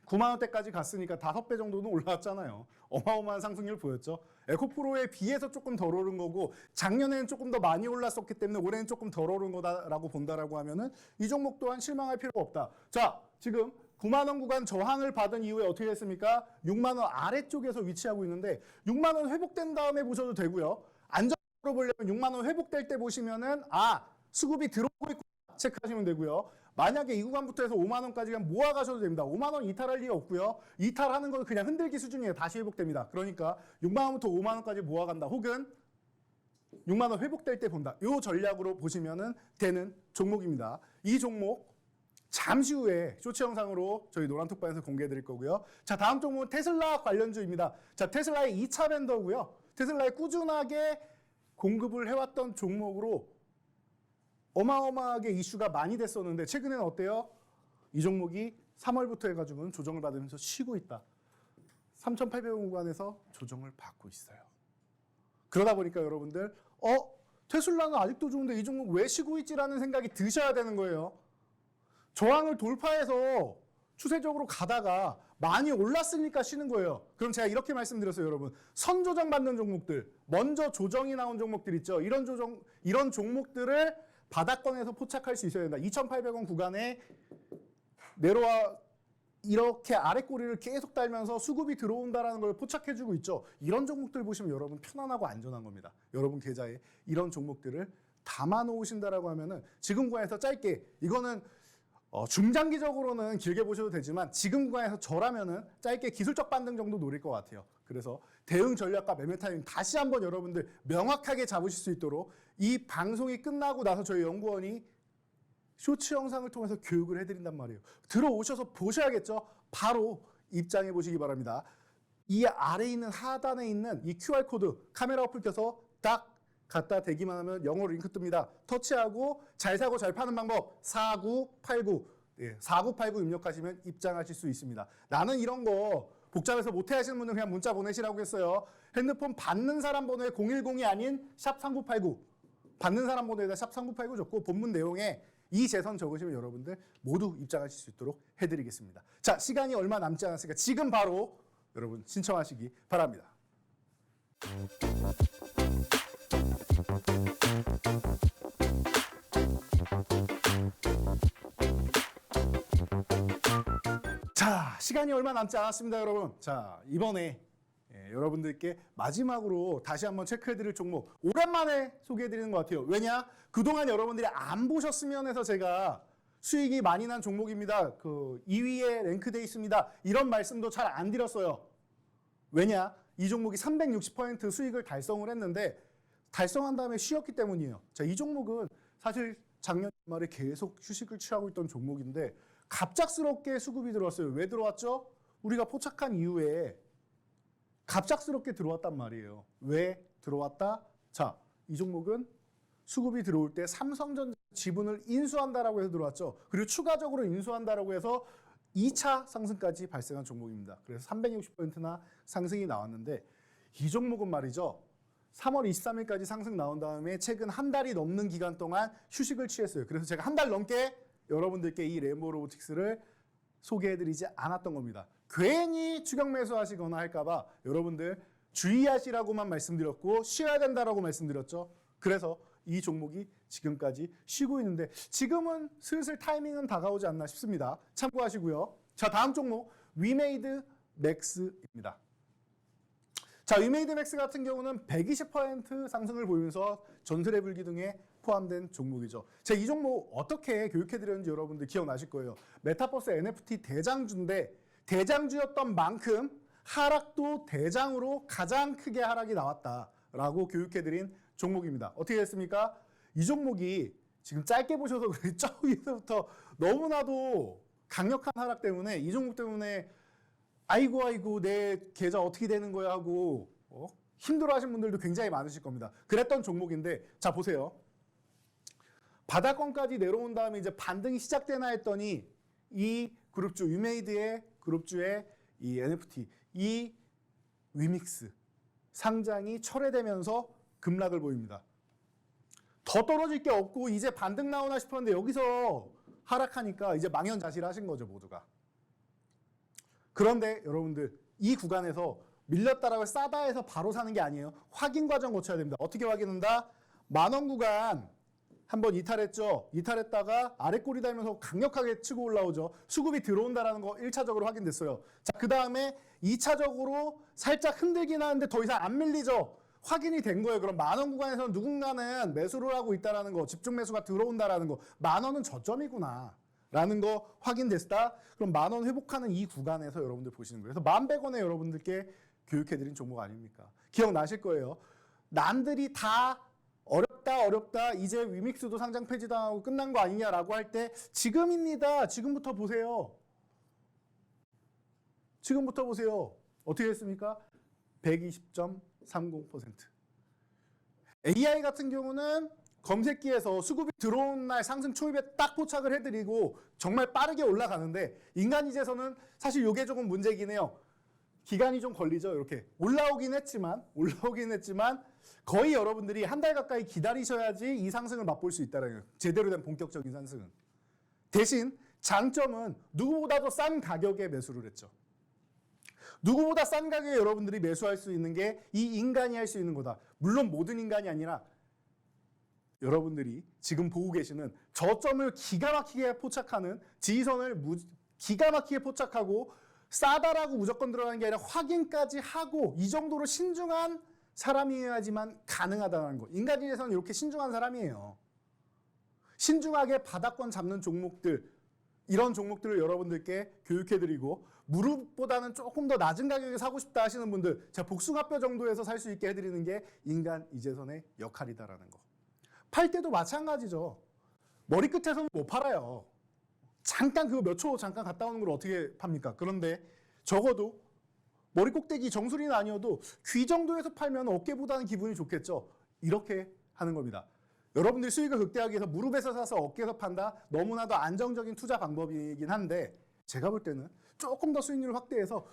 90,000원대까지 갔으니까 5배 정도는 올라왔잖아요. 어마어마한 상승률 보였죠. 에코프로에 비해서 조금 덜 오른 거고 작년에는 조금 더 많이 올랐었기 때문에 올해는 조금 덜 오른 거다라고 본다라고 하면은 이 종목 또한 실망할 필요가 없다. 자, 지금 9만 원 구간 저항을 받은 이후에 어떻게 됐습니까? 6만 원 아래쪽에서 위치하고 있는데 6만 원 회복된 다음에 보셔도 되고요. 안정적으로 보려면 6만 원 회복될 때 보시면은 수급이 들어오고 있고 체크하시면 되고요. 만약에 이 구간부터 해서 5만 원까지 그냥 모아 가셔도 됩니다. 5만 원 이탈할 리가 없고요. 이탈하는 건 그냥 흔들기 수준이에요. 다시 회복됩니다. 그러니까 6만 원부터 5만 원까지 모아간다. 혹은 6만 원 회복될 때 본다. 이 전략으로 보시면 되는 종목입니다. 이 종목 잠시 후에 쇼츠 영상으로 저희 노란톡방에서 공개해 드릴 거고요. 자, 다음 종목은 테슬라 관련주입니다. 자, 테슬라의 2차 밴더고요. 테슬라에 꾸준하게 공급을 해왔던 종목으로 어마어마하게 이슈가 많이 됐었는데 최근에는 어때요? 이 종목이 3월부터 해가지고는 조정을 받으면서 쉬고 있다. 3,800원 구간에서 조정을 받고 있어요. 그러다 보니까 여러분들 테슬라는 아직도 좋은데 이 종목 왜 쉬고 있지라는 생각이 드셔야 되는 거예요. 저항을 돌파해서 추세적으로 가다가 많이 올랐으니까 쉬는 거예요. 그럼 제가 이렇게 말씀드렸어요, 여러분. 선조정 받는 종목들, 먼저 조정이 나온 종목들 있죠. 이런 종목들을 바닥권에서 포착할 수 있어야 된다. 2,800원 구간에 내려와 이렇게 아래 꼬리를 계속 달면서 수급이 들어온다는 걸 포착해주고 있죠. 이런 종목들 보시면 여러분 편안하고 안전한 겁니다. 여러분 계좌에 이런 종목들을 담아 놓으신다라고 하면은 지금 구간에서 짧게 이거는 중장기적으로는 길게 보셔도 되지만 지금 구간에서 저라면은 짧게 기술적 반등 정도 노릴 것 같아요. 그래서 대응 전략과 매매 타이밍 다시 한번 여러분들 명확하게 잡으실 수 있도록 이 방송이 끝나고 나서 저희 연구원이 쇼츠 영상을 통해서 교육을 해드린단 말이에요. 들어오셔서 보셔야겠죠. 바로 입장해 보시기 바랍니다. 이 아래에 있는 하단에 있는 이 QR코드 카메라 어플 켜서 딱 갖다 대기만 하면 영어로 링크 뜹니다. 터치하고 잘 사고 잘 파는 방법 4989 4989 입력하시면 입장하실 수 있습니다. 나는 이런 거 복잡해서 못해 하시는 분은 그냥 문자 보내시라고 했어요. 핸드폰 받는 사람 번호에 010이 아닌 샵3989 받는 사람 번호에다 샵3989 적고 본문 내용에 이 재선 적으시면 여러분들 모두 입장하실 수 있도록 해드리겠습니다. 자, 시간이 얼마 남지 않았으니까 지금 바로 여러분 신청하시기 바랍니다. 자, 시간이 얼마 남지 않았습니다, 여러분. 자, 이번에 여러분들께 마지막으로 다시 한번 체크해드릴 종목 오랜만에 소개해드리는 것 같아요. 왜냐? 그동안 여러분들이 안 보셨으면 해서 제가 수익이 많이 난 종목입니다. 2위에 랭크돼 있습니다. 이런 말씀도 잘 안 드렸어요. 왜냐? 이 종목이 360% 수익을 달성을 했는데 달성한 다음에 쉬었기 때문이에요. 자, 이 종목은 사실 작년 말에 계속 휴식을 취하고 있던 종목인데 갑작스럽게 수급이 들어왔어요. 왜 들어왔죠? 우리가 포착한 이후에 갑작스럽게 들어왔단 말이에요. 왜 들어왔다? 자, 이 종목은 수급이 들어올 때 삼성전자 지분을 인수한다라고 해서 들어왔죠. 그리고 추가적으로 인수한다라고 해서 2차 상승까지 발생한 종목입니다. 그래서 360%나 상승이 나왔는데 이 종목은 말이죠. 3월 23일까지 상승 나온 다음에 최근 한 달이 넘는 기간 동안 휴식을 취했어요. 그래서 제가 한 달 넘게 여러분들께 이 레인보우 로보틱스를 소개해드리지 않았던 겁니다. 괜히 추격 매수하시거나 할까봐 여러분들 주의하시라고만 말씀드렸고 쉬어야 된다라고 말씀드렸죠. 그래서 이 종목이 지금까지 쉬고 있는데 지금은 슬슬 타이밍은 다가오지 않나 싶습니다. 참고하시고요. 자, 다음 종목 위메이드 맥스입니다. 자, 위메이드 맥스 같은 경우는 120% 상승을 보이면서 전설의 불기 등에 포함된 종목이죠. 제가 이 종목 어떻게 교육해드렸는지 여러분들 기억나실 거예요. 메타버스 NFT 대장주인데 대장주였던 만큼 하락도 대장으로 가장 크게 하락이 나왔다라고 교육해드린 종목입니다. 어떻게 됐습니까? 이 종목이 지금 짧게 보셔서 저기서부터 너무나도 강력한 하락 때문에 이 종목 때문에 아이고 내 계좌 어떻게 되는 거야 하고 힘들어하신 분들도 굉장히 많으실 겁니다. 그랬던 종목인데 자 보세요. 바닥권까지 내려온 다음에 이제 반등이 시작되나 했더니 이 그룹주 위메이드의 그룹주의 이 NFT 이 위믹스 상장이 철회되면서 급락을 보입니다. 더 떨어질 게 없고 이제 반등 나오나 싶었는데 여기서 하락하니까 이제 망연자실하신 거죠 모두가. 그런데 여러분들 이 구간에서 밀렸다라고 싸다 해서 바로 사는 게 아니에요. 확인 과정 거쳐야 됩니다. 어떻게 확인한다? 10,000원 구간 한번 이탈했죠. 이탈했다가 아래 꼬리 달면서 강력하게 치고 올라오죠. 수급이 들어온다라는 거 1차적으로 확인됐어요. 자, 그 다음에 2차적으로 살짝 흔들긴 하는데 더 이상 안 밀리죠. 확인이 된 거예요. 그럼 10,000원 구간에서 누군가는 매수를 하고 있다라는 거, 집중 매수가 들어온다라는 거, 10,000원은 저점이구나 라는 거 확인됐다. 그럼 10,000원 회복하는 이 구간에서 여러분들 보시는 거예요. 그래서 11,100원에 여러분들께 교육해드린 종목 아닙니까? 기억나실 거예요. 남들이 다 어렵다 이제 위믹스도 상장 폐지당하고 끝난 거 아니냐라고 할 때 지금입니다. 지금부터 보세요. 지금부터 보세요. 어떻게 됐습니까? 120.30%. AI 같은 경우는 검색기에서 수급이 들어온 날 상승 초입에 딱 포착을 해드리고 정말 빠르게 올라가는데 인간이제서는 사실 이게 조금 문제긴 해요. 기간이 좀 걸리죠. 이렇게 올라오긴 했지만 거의 여러분들이 한 달 가까이 기다리셔야지 이 상승을 맛볼 수 있다는 거예요. 제대로 된 본격적인 상승은. 대신 장점은 누구보다도 싼 가격에 매수를 했죠. 누구보다 싼 가격에 여러분들이 매수할 수 있는 게 이 인간이 할 수 있는 거다. 물론 모든 인간이 아니라 여러분들이 지금 보고 계시는 저점을 기가 막히게 포착하는 지지선을 기가 막히게 포착하고 싸다라고 무조건 들어가는 게 아니라 확인까지 하고 이 정도로 신중한 사람이어야지만 가능하다는 거. 인간인에서는 이렇게 신중한 사람이에요. 신중하게 바닥권 잡는 종목들, 이런 종목들을 여러분들께 교육해드리고 무릎보다는 조금 더 낮은 가격에 사고 싶다 하시는 분들, 제가 복숭아뼈 정도에서 살 수 있게 해드리는 게 인간 이재선의 역할이다라는 거. 팔 때도 마찬가지죠. 머리끝에서는 못 팔아요. 잠깐 그거 몇 초 잠깐 갔다 오는 걸 어떻게 팝니까? 그런데 적어도 머리 꼭대기 정수리는 아니어도 귀 정도에서 팔면 어깨보다는 기분이 좋겠죠. 이렇게 하는 겁니다. 여러분들이 수익을 극대화하기 위해서 무릎에서 사서 어깨에서 판다? 너무나도 안정적인 투자 방법이긴 한데 제가 볼 때는 조금 더 수익률을 확대해서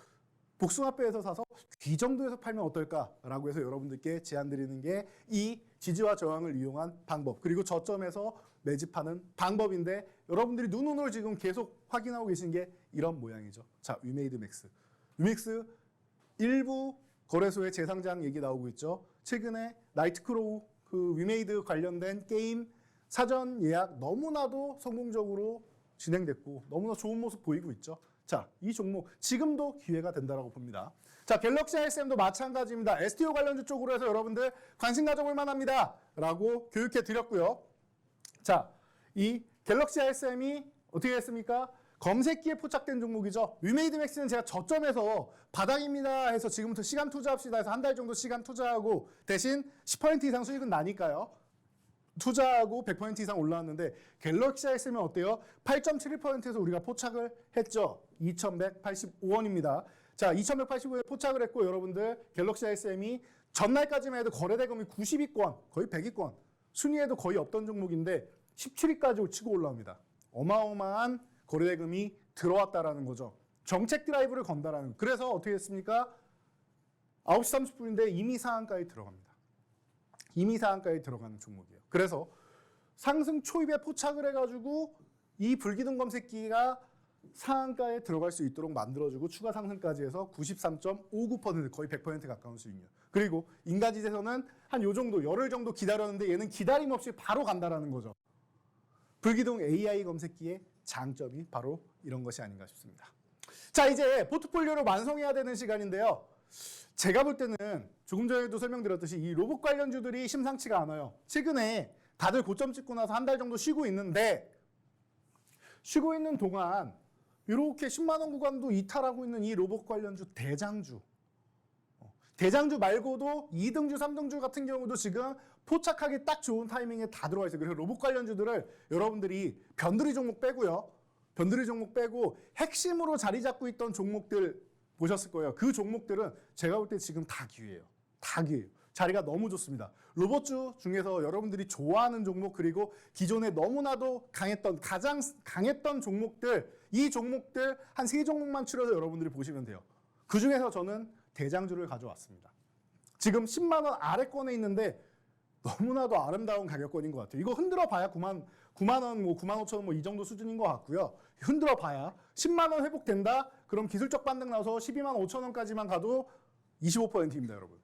복숭아뼈에서 사서 귀 정도에서 팔면 어떨까라고 해서 여러분들께 제안드리는 게 이 지지와 저항을 이용한 방법, 그리고 저점에서 매집하는 방법인데 여러분들이 눈으로 지금 계속 확인하고 계신 게 이런 모양이죠. 자, 위메이드 맥스. 위믹스 일부 거래소의 재상장 얘기 나오고 있죠. 최근에 나이트크로우 그 위메이드 관련된 게임 사전 예약 너무나도 성공적으로 진행됐고 너무나 좋은 모습 보이고 있죠. 자, 이 종목 지금도 기회가 된다라고 봅니다. 자, 갤럭시 RSM도 마찬가지입니다. STO 관련주 쪽으로 해서 여러분들 관심 가져볼 만합니다 라고 교육해 드렸고요. 자, 이 갤럭시 RSM이 어떻게 했습니까? 검색기에 포착된 종목이죠. 위메이드 맥스는 제가 저점에서 바닥입니다 해서 지금부터 시간 투자합시다 해서 한 달 정도 시간 투자하고 대신 10% 이상 수익은 나니까요. 투자하고 100% 이상 올라왔는데 갤럭시 RSM은 어때요? 8.71%에서 우리가 포착을 했죠. 2,185원입니다. 자, 2,185원에 포착을 했고 여러분들 갤럭시 RSM이 전날까지만 해도 거래대금이 90위권, 거의 100위권, 순위에도 거의 없던 종목인데 17위까지 치고 올라옵니다. 어마어마한 거래대금이 들어왔다라는 거죠. 정책 드라이브를 건다라는 거. 그래서 어떻게 했습니까? 9시 30분인데 이미 상한가에 들어갑니다. 이미 상한가에 들어가는 종목이에요. 그래서 상승 초입에 포착을 해가지고 이 불기둥 검색기가 상한가에 들어갈 수 있도록 만들어주고 추가 상승까지 해서 93.59% 거의 100% 가까운 수익률. 그리고 인가지에서는 한 요 정도 열흘 정도 기다렸는데 얘는 기다림 없이 바로 간다라는 거죠. 불기둥 AI 검색기의 장점이 바로 이런 것이 아닌가 싶습니다. 자, 이제 포트폴리오를 완성해야 되는 시간인데요. 제가 볼 때는 조금 전에도 설명드렸듯이 이 로봇 관련주들이 심상치가 않아요. 최근에 다들 고점 찍고 나서 한 달 정도 쉬고 있는데 쉬고 있는 동안 이렇게 10만 원 구간도 이탈하고 있는 이 로봇 관련주 대장주 말고도 2등주, 3등주 같은 경우도 지금 포착하기 딱 좋은 타이밍에 다 들어와 있어요. 그래서 로봇 관련주들을 여러분들이 변두리 종목 빼고요. 변두리 종목 빼고 핵심으로 자리 잡고 있던 종목들 보셨을 거예요. 그 종목들은 제가 볼 때 지금 다 기회예요. 다 기회예요. 자리가 너무 좋습니다. 로봇주 중에서 여러분들이 좋아하는 종목 그리고 기존에 너무나도 가장 강했던 종목들 이 종목들 한 3종목만 추려서 여러분들이 보시면 돼요. 그중에서 저는 대장주를 가져왔습니다. 지금 10만 원 아래권에 있는데 너무나도 아름다운 가격권인 것 같아요. 이거 흔들어 봐야 9만 원, 뭐 9만 5천 원 뭐 이 정도 수준인 것 같고요. 흔들어 봐야 10만 원 회복된다? 그럼 기술적 반등 나서 12만 5천 원까지만 가도 25%입니다, 여러분.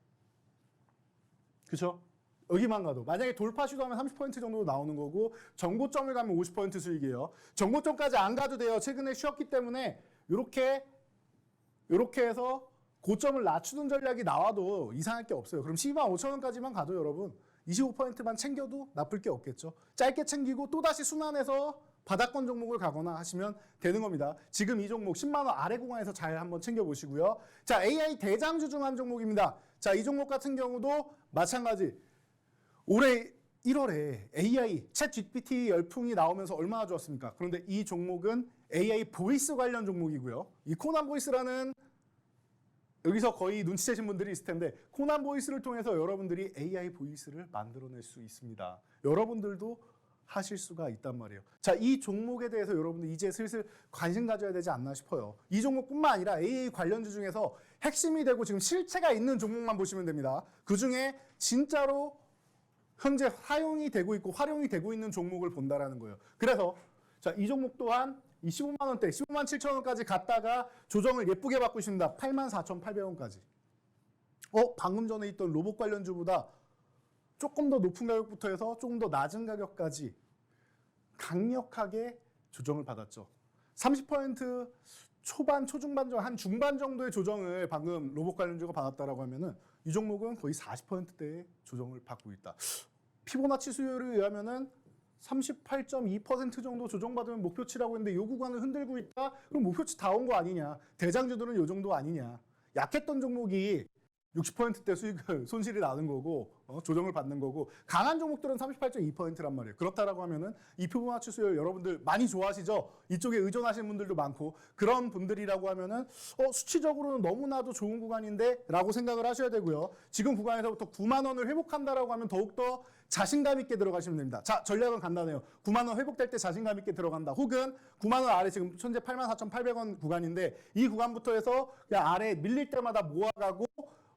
그렇죠? 여기만 가도 만약에 돌파 시도하면 30% 정도 나오는 거고 전고점을 가면 50% 수익이에요. 전고점까지 안 가도 돼요. 최근에 쉬었기 때문에 이렇게 해서 고점을 낮추는 전략이 나와도 이상할 게 없어요. 그럼 12만 5천 원까지만 가도 여러분 25%만 챙겨도 나쁠 게 없겠죠. 짧게 챙기고 또다시 순환해서 바닥권 종목을 가거나 하시면 되는 겁니다. 지금 이 종목 10만 원 아래 구간에서 잘 한번 챙겨보시고요. 자, AI 대장주 중 한 종목입니다. 자, 이 종목 같은 경우도 마찬가지. 올해 1월에 AI, 챗 GPT 열풍이 나오면서 얼마나 좋았습니까? 그런데 이 종목은 AI 보이스 관련 종목이고요. 이 코난 보이스라는 여기서 거의 눈치채신 분들이 있을 텐데 코난 보이스를 통해서 여러분들이 AI 보이스를 만들어낼 수 있습니다. 여러분들도 하실 수가 있단 말이에요. 자, 이 종목에 대해서 여러분들 이제 슬슬 관심 가져야 되지 않나 싶어요. 이 종목뿐만 아니라 AI 관련주 중에서 핵심이 되고 지금 실체가 있는 종목만 보시면 됩니다. 그중에 진짜로 현재 활용이 되고 있는 종목을 본다라는 거예요. 그래서 자, 이 종목 또한 이 15만 원대, 15만 7천 원까지 갔다가 조정을 예쁘게 받고 있습니다. 84,800원까지. 방금 전에 있던 로봇 관련주보다 조금 더 높은 가격부터 해서 조금 더 낮은 가격까지 강력하게 조정을 받았죠. 30% 초반, 초중반, 한 중반 정도의 조정을 방금 로봇 관련주가 받았다라고 하면은 이 종목은 거의 40%대의 조정을 받고 있다. 피보나치 수요일에 의하면은 38.2% 정도 조정받으면 목표치라고 했는데 이 구간을 흔들고 있다? 그럼 목표치 다 온 거 아니냐? 대장주들은 이 정도 아니냐? 약했던 종목이 60%대 수익을 손실이 나는 거고 조정을 받는 거고 강한 종목들은 38.2%란 말이에요. 그렇다라고 하면은 이 피보나치 수요일 여러분들 많이 좋아하시죠? 이쪽에 의존하시는 분들도 많고 그런 분들이라고 하면은 수치적으로는 너무나도 좋은 구간인데 라고 생각을 하셔야 되고요. 지금 구간에서부터 9만 원을 회복한다라고 하면 더욱더 자신감 있게 들어가시면 됩니다. 자, 전략은 간단해요. 9만 원 회복될 때 자신감 있게 들어간다. 혹은 9만 원 아래 지금 현재 84,800원 구간인데 이 구간부터 해서 그냥 아래 밀릴 때마다 모아가고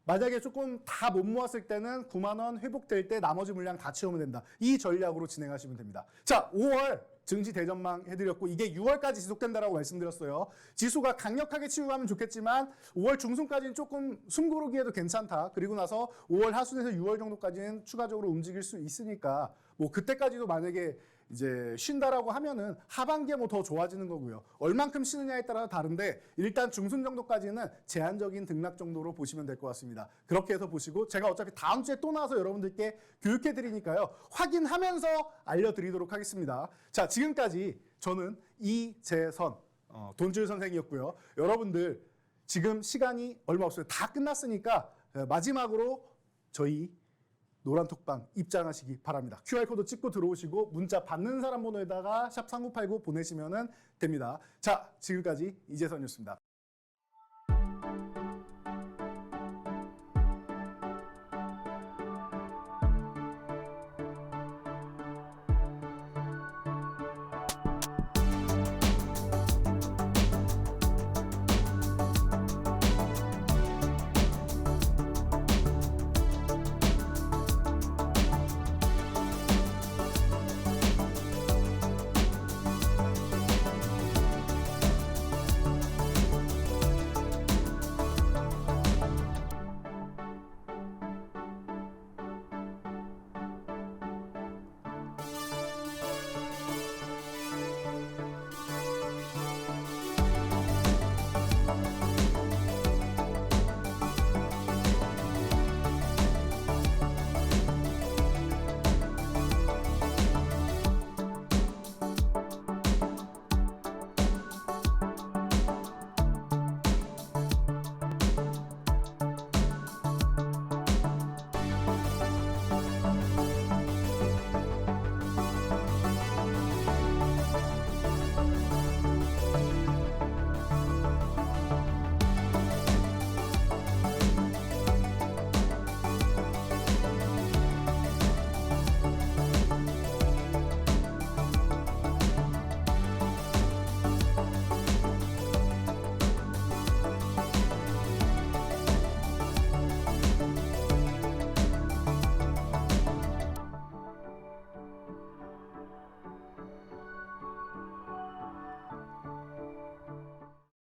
만약에 조금 다 못 모았을 때는 9만 원 회복될 때 나머지 물량 다 채우면 된다. 이 전략으로 진행하시면 됩니다. 자, 5월 증시 대전망 해드렸고 이게 6월까지 지속된다라고 말씀드렸어요. 지수가 강력하게 치고 가면 좋겠지만 5월 중순까지는 조금 숨고르기에도 괜찮다. 그리고 나서 5월 하순에서 6월 정도까지는 추가적으로 움직일 수 있으니까 뭐 그때까지도 만약에 이제 쉰다라고 하면은 하반기에 뭐 더 좋아지는 거고요. 얼만큼 쉬느냐에 따라 다른데 일단 중순 정도까지는 제한적인 등락 정도로 보시면 될 것 같습니다. 그렇게 해서 보시고 제가 어차피 다음 주에 또 나와서 여러분들께 교육해 드리니까요. 확인하면서 알려드리도록 하겠습니다. 자, 지금까지 저는 이재선 돈줄 선생이었고요. 여러분들 지금 시간이 얼마 없어요. 다 끝났으니까 마지막으로 저희 노란톡방 입장하시기 바랍니다. QR코드 찍고 들어오시고 문자 받는 사람 번호에다가 샵3989 보내시면 됩니다. 자, 지금까지 이재선이었습니다.